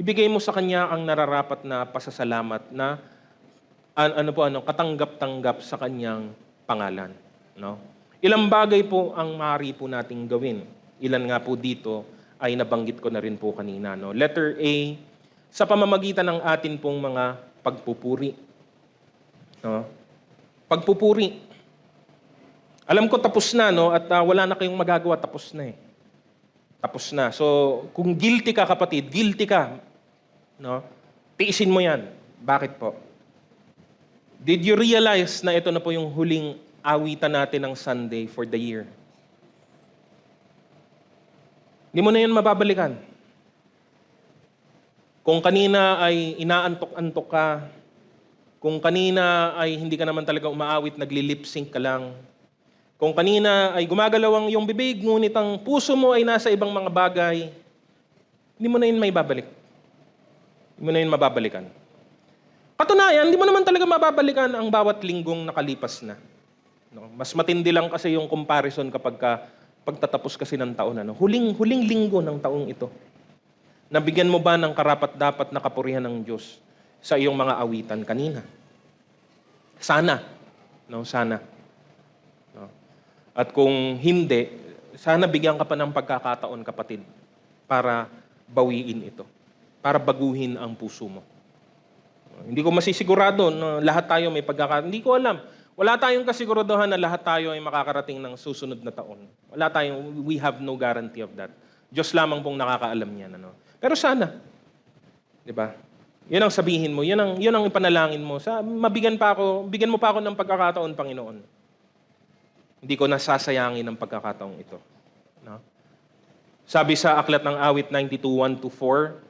ibigay mo sa Kanya ang nararapat na pasasalamat na katanggap-tanggap sa Kanyang pangalan. No? Ilang bagay po ang maaari po nating gawin. Ilan nga po dito ay nabanggit ko na rin po kanina. No? Letter A, sa pamamagitan ng atin pong mga pagpupuri. No? Pagpupuri. Alam ko tapos na, at wala na kayong magagawa, tapos na Tapos na. So, kung guilty ka, kapatid, guilty ka. No? Tiisin mo yan. Bakit po? Did you realize na ito na po yung huling awitan natin ng Sunday for the year? Hindi mo na yun mababalikan. Kung kanina ay inaantok-antok ka, kung kanina ay hindi ka naman talaga umaawit, nagli-lip-sync ka lang, kung kanina ay gumagalaw ang iyong bibig, ngunit ang puso mo ay nasa ibang mga bagay, hindi mo na yun may babalik. Hindi mo na yun mababalikan. Katunayan, hindi mo naman talaga mababalikan ang bawat linggong nakalipas na. No? Mas matindi lang kasi yung comparison kapag pagtatapos kasi ng taon. Huling linggo ng taong ito. Nabigyan mo ba ng karapat-dapat na kapurihan ng Diyos sa iyong mga awitan kanina? Sana. No? Sana. No? At kung hindi, sana bigyan ka pa ng pagkakataon, kapatid, para bawiin ito, para baguhin ang puso mo. Hindi ko masisigurado na lahat tayo may pagkakataon. Hindi ko alam. Wala tayong kasiguraduhan na lahat tayo ay makakarating ng susunod na taon. We have no guarantee of that. Diyos lamang pong nakakaalam niyan. Pero sana, di ba? Yun ang sabihin mo, yun ang ipanalangin mo. Bigyan mo pa ako ng pagkakataon, Panginoon. Hindi ko nasasayangin ang pagkakataong ito. No? Sabi sa Aklat ng Awit 92:1-4,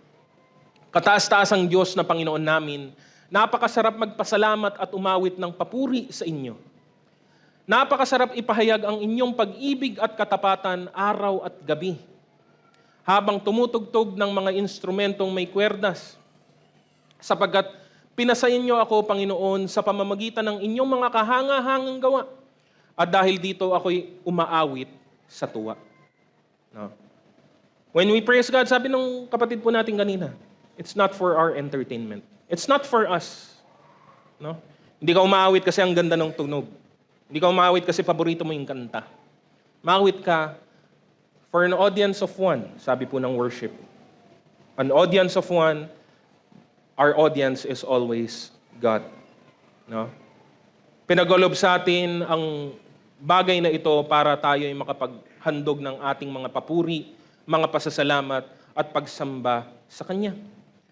kataas-taas ang Diyos na Panginoon namin, napakasarap magpasalamat at umawit ng papuri sa inyo. Napakasarap ipahayag ang inyong pag-ibig at katapatan araw at gabi, habang tumutugtog ng mga instrumentong may kwerdas, sapagkat pinasayin niyo ako, Panginoon, sa pamamagitan ng inyong mga kahanga-hangang gawa, at dahil dito ako'y umaawit sa tuwa. No? When we praise God, sabi ng kapatid po natin kanina, it's not for our entertainment. It's not for us. No? Hindi ka umaawit kasi ang ganda ng tunog. Hindi ka umaawit kasi paborito mo yung kanta. Maawit ka for an audience of one, sabi po ng worship. An audience of one, our audience is always God. No? Pinagolob sa atin ang bagay na ito para tayo ay makapaghandog ng ating mga papuri, mga pasasalamat at pagsamba sa Kanya.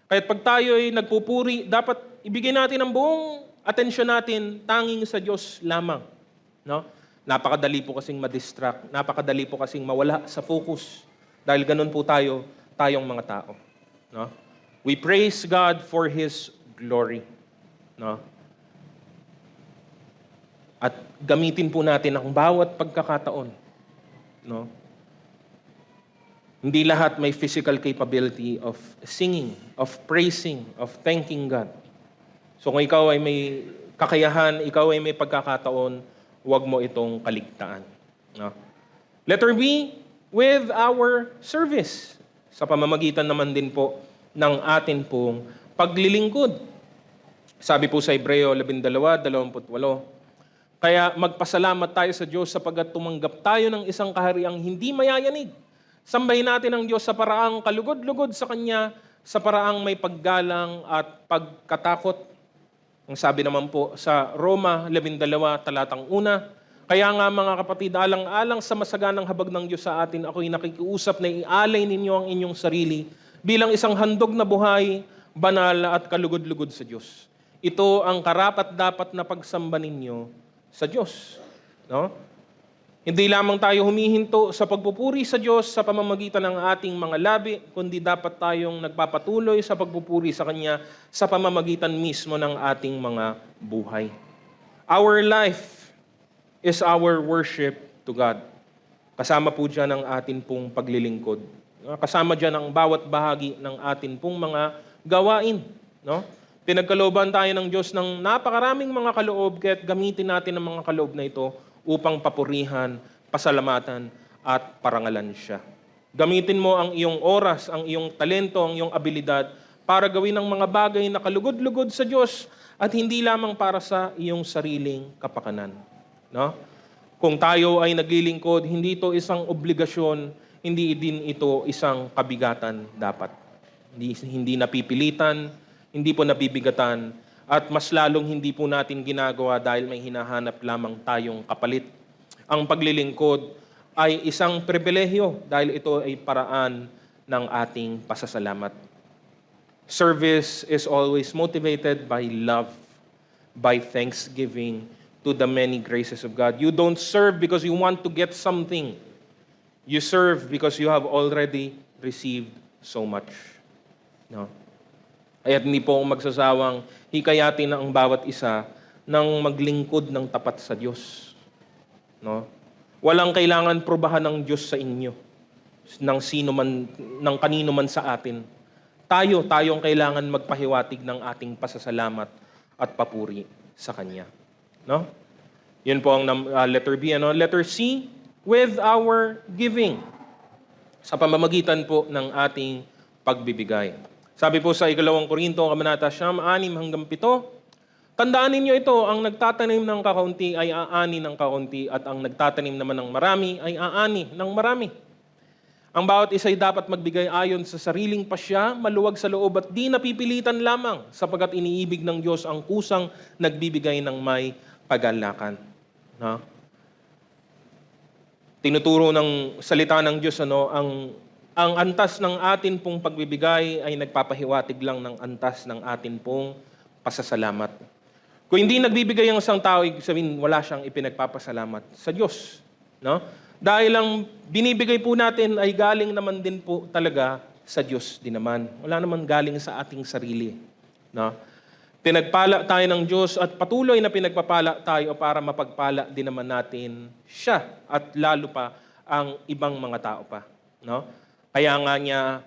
Kaya pag tayo ay nagpupuri, dapat ibigay natin ang buong atensyon natin tanging sa Diyos lamang. No? Napakadali po kasing ma-distract, napakadali po kasing mawala sa focus. Dahil ganun po tayong mga tao. No? We praise God for His glory. No? At gamitin po natin ang bawat pagkakataon. No? Hindi lahat may physical capability of singing, of praising, of thanking God. So kung ikaw ay may kakayahan, ikaw ay may pagkakataon, huwag mo itong kaligtaan. No? Letter B, with our service. Sa pamamagitan naman din po ng atin pong paglilingkod. Sabi po sa Hebreo 12:28, kaya magpasalamat tayo sa Diyos sapagkat tumanggap tayo ng isang kahariang hindi mayayanig. Sambahin natin ang Diyos sa paraang kalugod-lugod sa Kanya, sa paraang may paggalang at pagkatakot. Ang sabi naman po sa Roma 12:1, kaya nga mga kapatid, alang-alang sa masaganang habag ng Diyos sa atin, ako'y nakikiusap na ialay ninyo ang inyong sarili bilang isang handog na buhay, banal at kalugod-lugod sa Diyos. Ito ang karapat-dapat na pagsamba ninyo sa Diyos. No? Hindi lamang tayo humihinto sa pagpupuri sa Diyos sa pamamagitan ng ating mga labi, kundi dapat tayong nagpapatuloy sa pagpupuri sa Kanya sa pamamagitan mismo ng ating mga buhay. Our life is our worship to God. Kasama po dyan ang atin pong paglilingkod. Kasama dyan ang bawat bahagi ng atin pong mga gawain. No? Pinagkalooban tayo ng Diyos ng napakaraming mga kaloob, kaya't gamitin natin ang mga kaloob na ito upang papurihan, pasalamatan, at parangalan siya. Gamitin mo ang iyong oras, ang iyong talento, ang iyong abilidad para gawin ang mga bagay na kalugod-lugod sa Diyos at hindi lamang para sa iyong sariling kapakanan. No? Kung tayo ay naglilingkod, hindi ito isang obligasyon, hindi din ito isang kabigatan dapat. Hindi napipilitan, hindi po nabibigatan, at mas lalong hindi po natin ginagawa dahil may hinahanap lamang tayong kapalit. Ang paglilingkod ay isang pribilehyo dahil ito ay paraan ng ating pasasalamat. Service is always motivated by love, by thanksgiving to the many graces of God. You don't serve because you want to get something. You serve because you have already received so much. No? At hindi po magsasawang hikayatin ang bawat isa ng maglingkod ng tapat sa Diyos. No? Walang kailangan probahan ng Diyos sa inyo, ng kanino man sa atin. Tayong kailangan magpahiwatig ng ating pasasalamat at papuri sa Kanya. No? Yun po ang letter B. Letter C, with our giving. Sa pamamagitan po ng ating pagbibigay. Sabi po sa 2 Korinto, Kabanata 6:6-7, Tandaan ninyo ito, ang nagtatanim ng kakaunti ay aani ng kakaunti at ang nagtatanim naman ng marami ay aani ng marami. Ang bawat isa ay dapat magbigay ayon sa sariling pasya, maluwag sa loob at di napipilitan lamang sapagkat iniibig ng Diyos ang kusang nagbibigay ng may kagalakan. No? Tinuturo ng salita ng Diyos, ang antas ng atin pong pagbibigay ay nagpapahiwatig lang ng antas ng atin pong pasasalamat. Kung hindi nagbibigay ang isang tao, ibig sabihin wala siyang ipinagpapasalamat sa Diyos. No? Dahil ang binibigay po natin ay galing naman din po talaga sa Diyos din naman. Wala naman galing sa ating sarili. No? Pinagpala tayo ng Diyos at patuloy na pinagpapala tayo para mapagpala din naman natin siya at lalo pa ang ibang mga tao pa. No? Kaya nga niya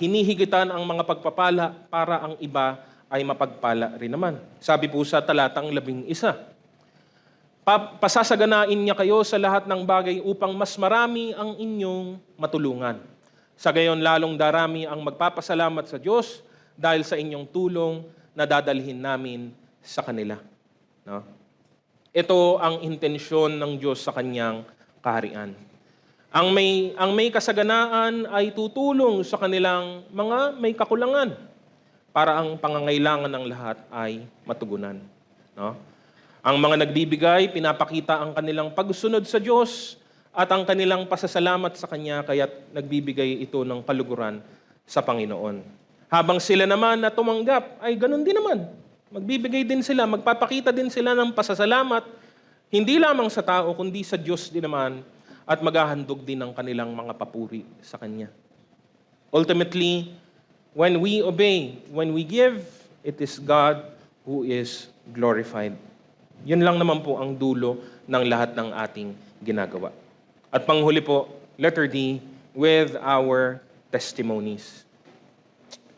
hinihigitan ang mga pagpapala para ang iba ay mapagpala rin naman. Sabi po sa talatang 11, pasasaganain niya kayo sa lahat ng bagay upang mas marami ang inyong matulungan. Sa gayon lalong darami ang magpapasalamat sa Diyos dahil sa inyong tulong na dadalhin namin sa kanila. No? Ito ang intensyon ng Diyos sa kanyang kaharian. Ang may kasaganaan ay tutulong sa kanilang mga may kakulangan para ang pangangailangan ng lahat ay matugunan. No? Ang mga nagbibigay, pinapakita ang kanilang pagsunod sa Diyos at ang kanilang pasasalamat sa Kanya, kaya't nagbibigay ito ng kaluguran sa Panginoon. Habang sila naman na tumanggap, ay ganun din naman. Magbibigay din sila, magpapakita din sila ng pasasalamat, hindi lamang sa tao, kundi sa Diyos din naman, at maghahandog din ng kanilang mga papuri sa Kanya. Ultimately, when we obey, when we give, it is God who is glorified. Yun lang naman po ang dulo ng lahat ng ating ginagawa. At panghuli po, letter D, with our testimonies.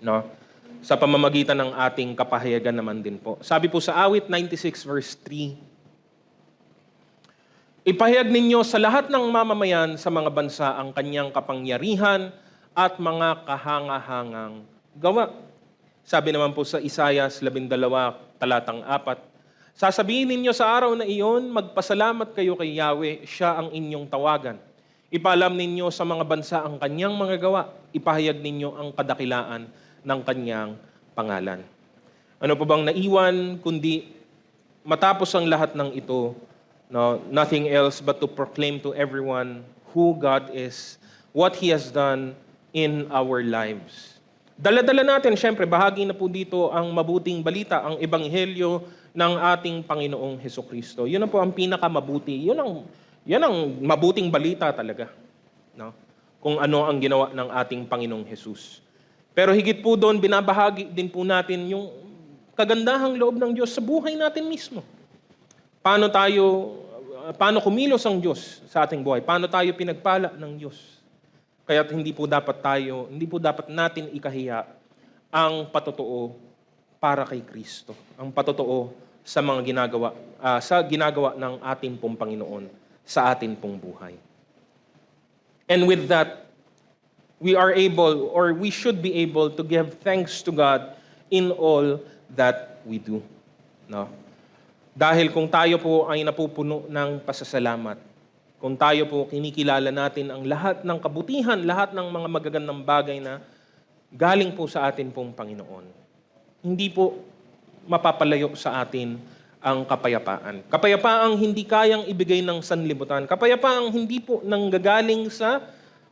No? Sa pamamagitan ng ating kapahayagan naman din po. Sabi po sa awit 96 verse 3, ipahayag ninyo sa lahat ng mamamayan sa mga bansa ang kanyang kapangyarihan at mga kahangahangang gawa. Sabi naman po sa Isaias 12, talatang 4, sasabihin ninyo sa araw na iyon, magpasalamat kayo kay Yahweh, siya ang inyong tawagan. Ipaalam ninyo sa mga bansa ang kanyang mga gawa. Ipahayag ninyo ang kadakilaan ng kanyang pangalan. Ano pa bang naiwan kundi matapos ang lahat ng ito, no, nothing else but to proclaim to everyone who God is, what He has done in our lives. Dala-dala natin, syempre, bahagi na po dito ang mabuting balita, ang ebanghelyo ng ating Panginoong Hesukristo. Yun na po ang pinakamabuti. Yan ang mabuting balita talaga. No? Kung ano ang ginawa ng ating Panginoong Jesus. Pero higit po doon, binabahagi din po natin yung kagandahang loob ng Diyos sa buhay natin mismo. Paano kumilos ang Diyos sa ating buhay? Paano tayo pinagpala ng Diyos? Kaya hindi po dapat natin ikahiya ang patotoo para kay Kristo. Ang patotoo sa mga ginagawa ng ating pong Panginoon sa ating pong buhay. And with that, we are able, or we should be able to give thanks to God in all that we do. No? Dahil kung tayo po ay napupuno ng pasasalamat, kung tayo po kinikilala natin ang lahat ng kabutihan, lahat ng mga magagandang bagay na galing po sa atin pong Panginoon, hindi po mapapalayo sa atin ang kapayapaan. Kapayapaang hindi kayang ibigay ng sanlibutan. Kapayapaang hindi po nanggagaling sa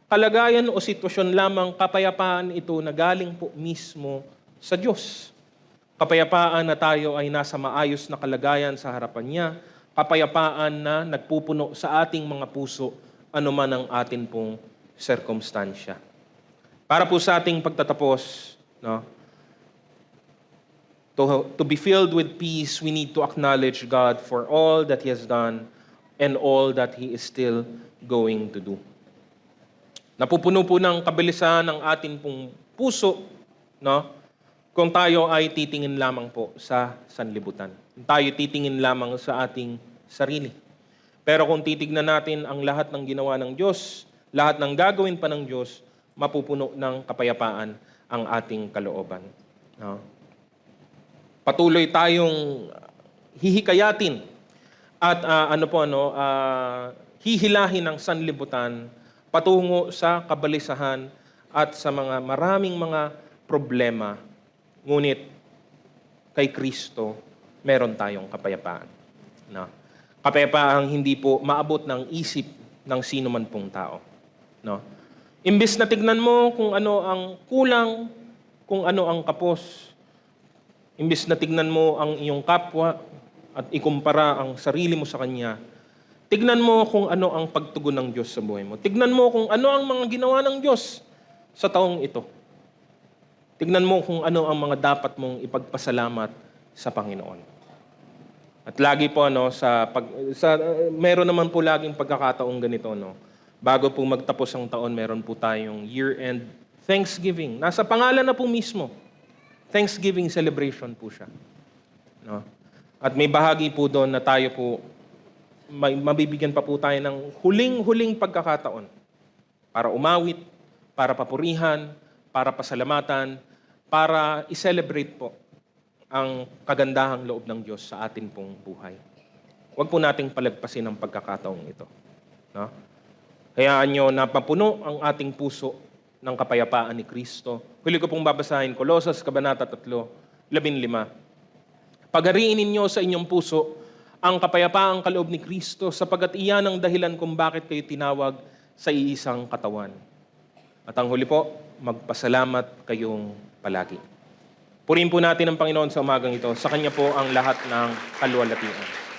kalagayan o sitwasyon lamang. Kapayapaan ito na galing po mismo sa Diyos. Kapayapaan na tayo ay nasa maayos na kalagayan sa harapan niya. Kapayapaan na nagpupuno sa ating mga puso anuman ang atin pong sirkumstansya. Para po sa ating pagtatapos, no, to be filled with peace, we need to acknowledge God for all that He has done and all that He is still going to do. Napupuno po ng kabilisan ng ating pong puso, no, kung tayo ay titingin lamang po sa sanlibutan. Kung tayo titingin lamang sa ating sarili. Pero kung titignan natin ang lahat ng ginawa ng Diyos, lahat ng gagawin pa ng Diyos, mapupuno ng kapayapaan ang ating kalooban. No? Patuloy tayong hihikayatin at hihilahin ng sanlibutan patungo sa kabalisahan at sa mga maraming mga problema. Ngunit kay Kristo, meron tayong kapayapaan. No? Kapayapaang hindi po maabot ng isip ng sino man pong tao. No? Imbes na tignan mo kung ano ang kulang, kung ano ang kapos, imbes na tignan mo ang iyong kapwa at ikumpara ang sarili mo sa kanya, tignan mo kung ano ang pagtugon ng Diyos sa buhay mo. Tignan mo kung ano ang mga ginawa ng Diyos sa taong ito. Tignan mo kung ano ang mga dapat mong ipagpasalamat sa Panginoon. At lagi po meron naman po laging pagkakataong ganito, no. Bago po magtapos ang taon, meron po tayong year-end Thanksgiving. Nasa pangalan na po mismo. Thanksgiving celebration po siya. No? At may bahagi po doon na tayo po mabibigyan pa po tayo ng huling-huling pagkakataon para umawit, para papurihan, para pasalamatan, para i-celebrate po ang kagandahang loob ng Diyos sa atin pong buhay. Huwag po nating palagpasin ang pagkakataong ito. No? Hayaan nyo na mapuno ang ating puso ng kapayapaan ni Kristo. Huli ko pong babasahin, Colosas, Kabanata 3:15. Paghariin ninyo sa inyong puso ang kapayapaang kaloob ni Kristo sapagkat iyan ang dahilan kung bakit kayo tinawag sa iisang katawan. At ang huli po, magpasalamat kayong palagi. Purihin po natin ang Panginoon sa umagang ito. Sa Kanya po ang lahat ng kaluwalhatian.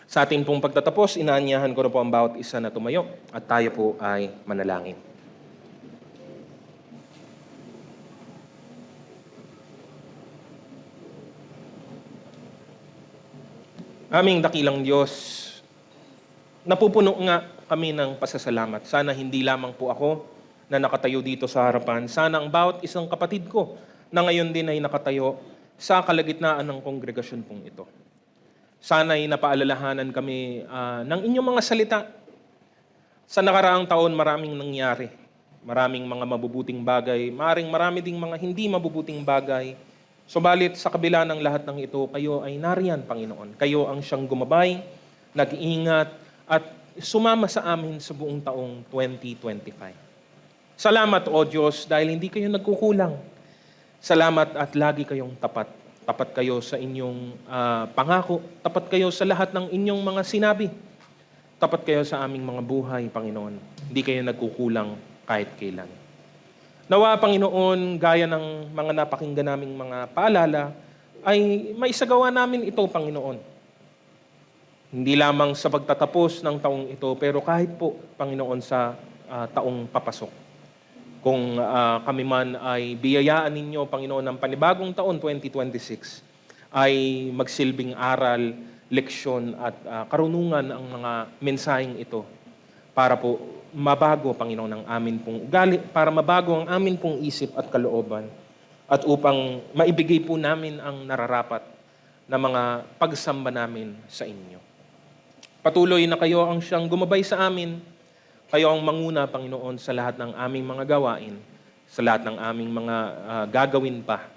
Sa ating pong pagtatapos, inaanyahan ko na po ang bawat isa na tumayo at tayo po ay manalangin. Aming dakilang Diyos, napupuno nga kami ng pasasalamat. Sana hindi lamang po ako na nakatayo dito sa harapan. Sana ang bawat isang kapatid ko na ngayon din ay nakatayo sa kalagitnaan ng kongregasyon pong ito. Sana'y napaalalahanan kami ng inyong mga salita. Sa nakaraang taon, maraming nangyari. Maraming mga mabubuting bagay. Marami ding mga hindi mabubuting bagay. Subalit sa kabila ng lahat ng ito, kayo ay nariyan, Panginoon. Kayo ang siyang gumabay, nag-iingat, at sumama sa amin sa buong taong 2025. Salamat, O Diyos, dahil hindi kayo nagkukulang. Salamat at lagi kayong tapat. Tapat kayo sa inyong pangako. Tapat kayo sa lahat ng inyong mga sinabi. Tapat kayo sa aming mga buhay, Panginoon. Hindi kayo nagkukulang kahit kailan. Nawa, Panginoon, gaya ng mga napakinggan naming mga paalala, ay maisagawa namin ito, Panginoon. Hindi lamang sa pagtatapos ng taong ito, pero kahit po, Panginoon, sa taong papasok. Kung kami man ay biyayaan ninyo, Panginoon, ng panibagong taon, 2026, ay magsilbing aral, leksyon at karunungan ang mga mensaheng ito para po mabago, Panginoon, ang amin pong ugali, para mabago ang amin pong isip at kalooban at upang maibigay po namin ang nararapat na mga pagsamba namin sa inyo. Patuloy na kayo ang siyang gumabay sa amin. Kayo ang manguna, Panginoon, sa lahat ng aming mga gawain, sa lahat ng aming mga gagawin pa.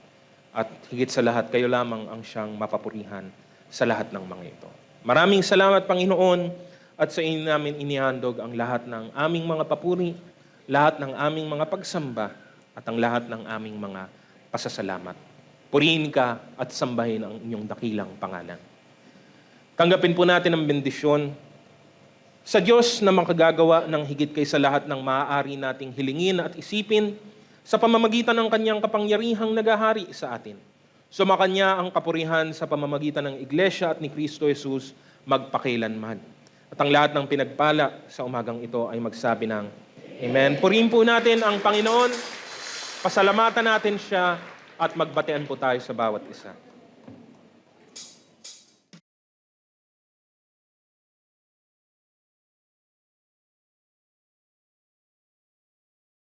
At higit sa lahat, kayo lamang ang siyang mapapurihan sa lahat ng mga ito. Maraming salamat, Panginoon, at sa inyo namin inihandog ang lahat ng aming mga papuri, lahat ng aming mga pagsamba, at ang lahat ng aming mga pasasalamat. Purihin ka at sambahin ang inyong dakilang pangalan. Tanggapin po natin ang bendisyon sa Diyos na makagagawa ng higit kaysa lahat ng maaari nating hilingin at isipin sa pamamagitan ng kanyang kapangyarihang nagahari sa atin. Sumakanya ang kapurihan sa pamamagitan ng Iglesia at ni Kristo Jesus magpakailanman. At ang lahat ng pinagpala sa umagang ito ay magsabi ng Amen. Purihin po natin ang Panginoon, pasalamatan natin siya at magbatean po tayo sa bawat isa.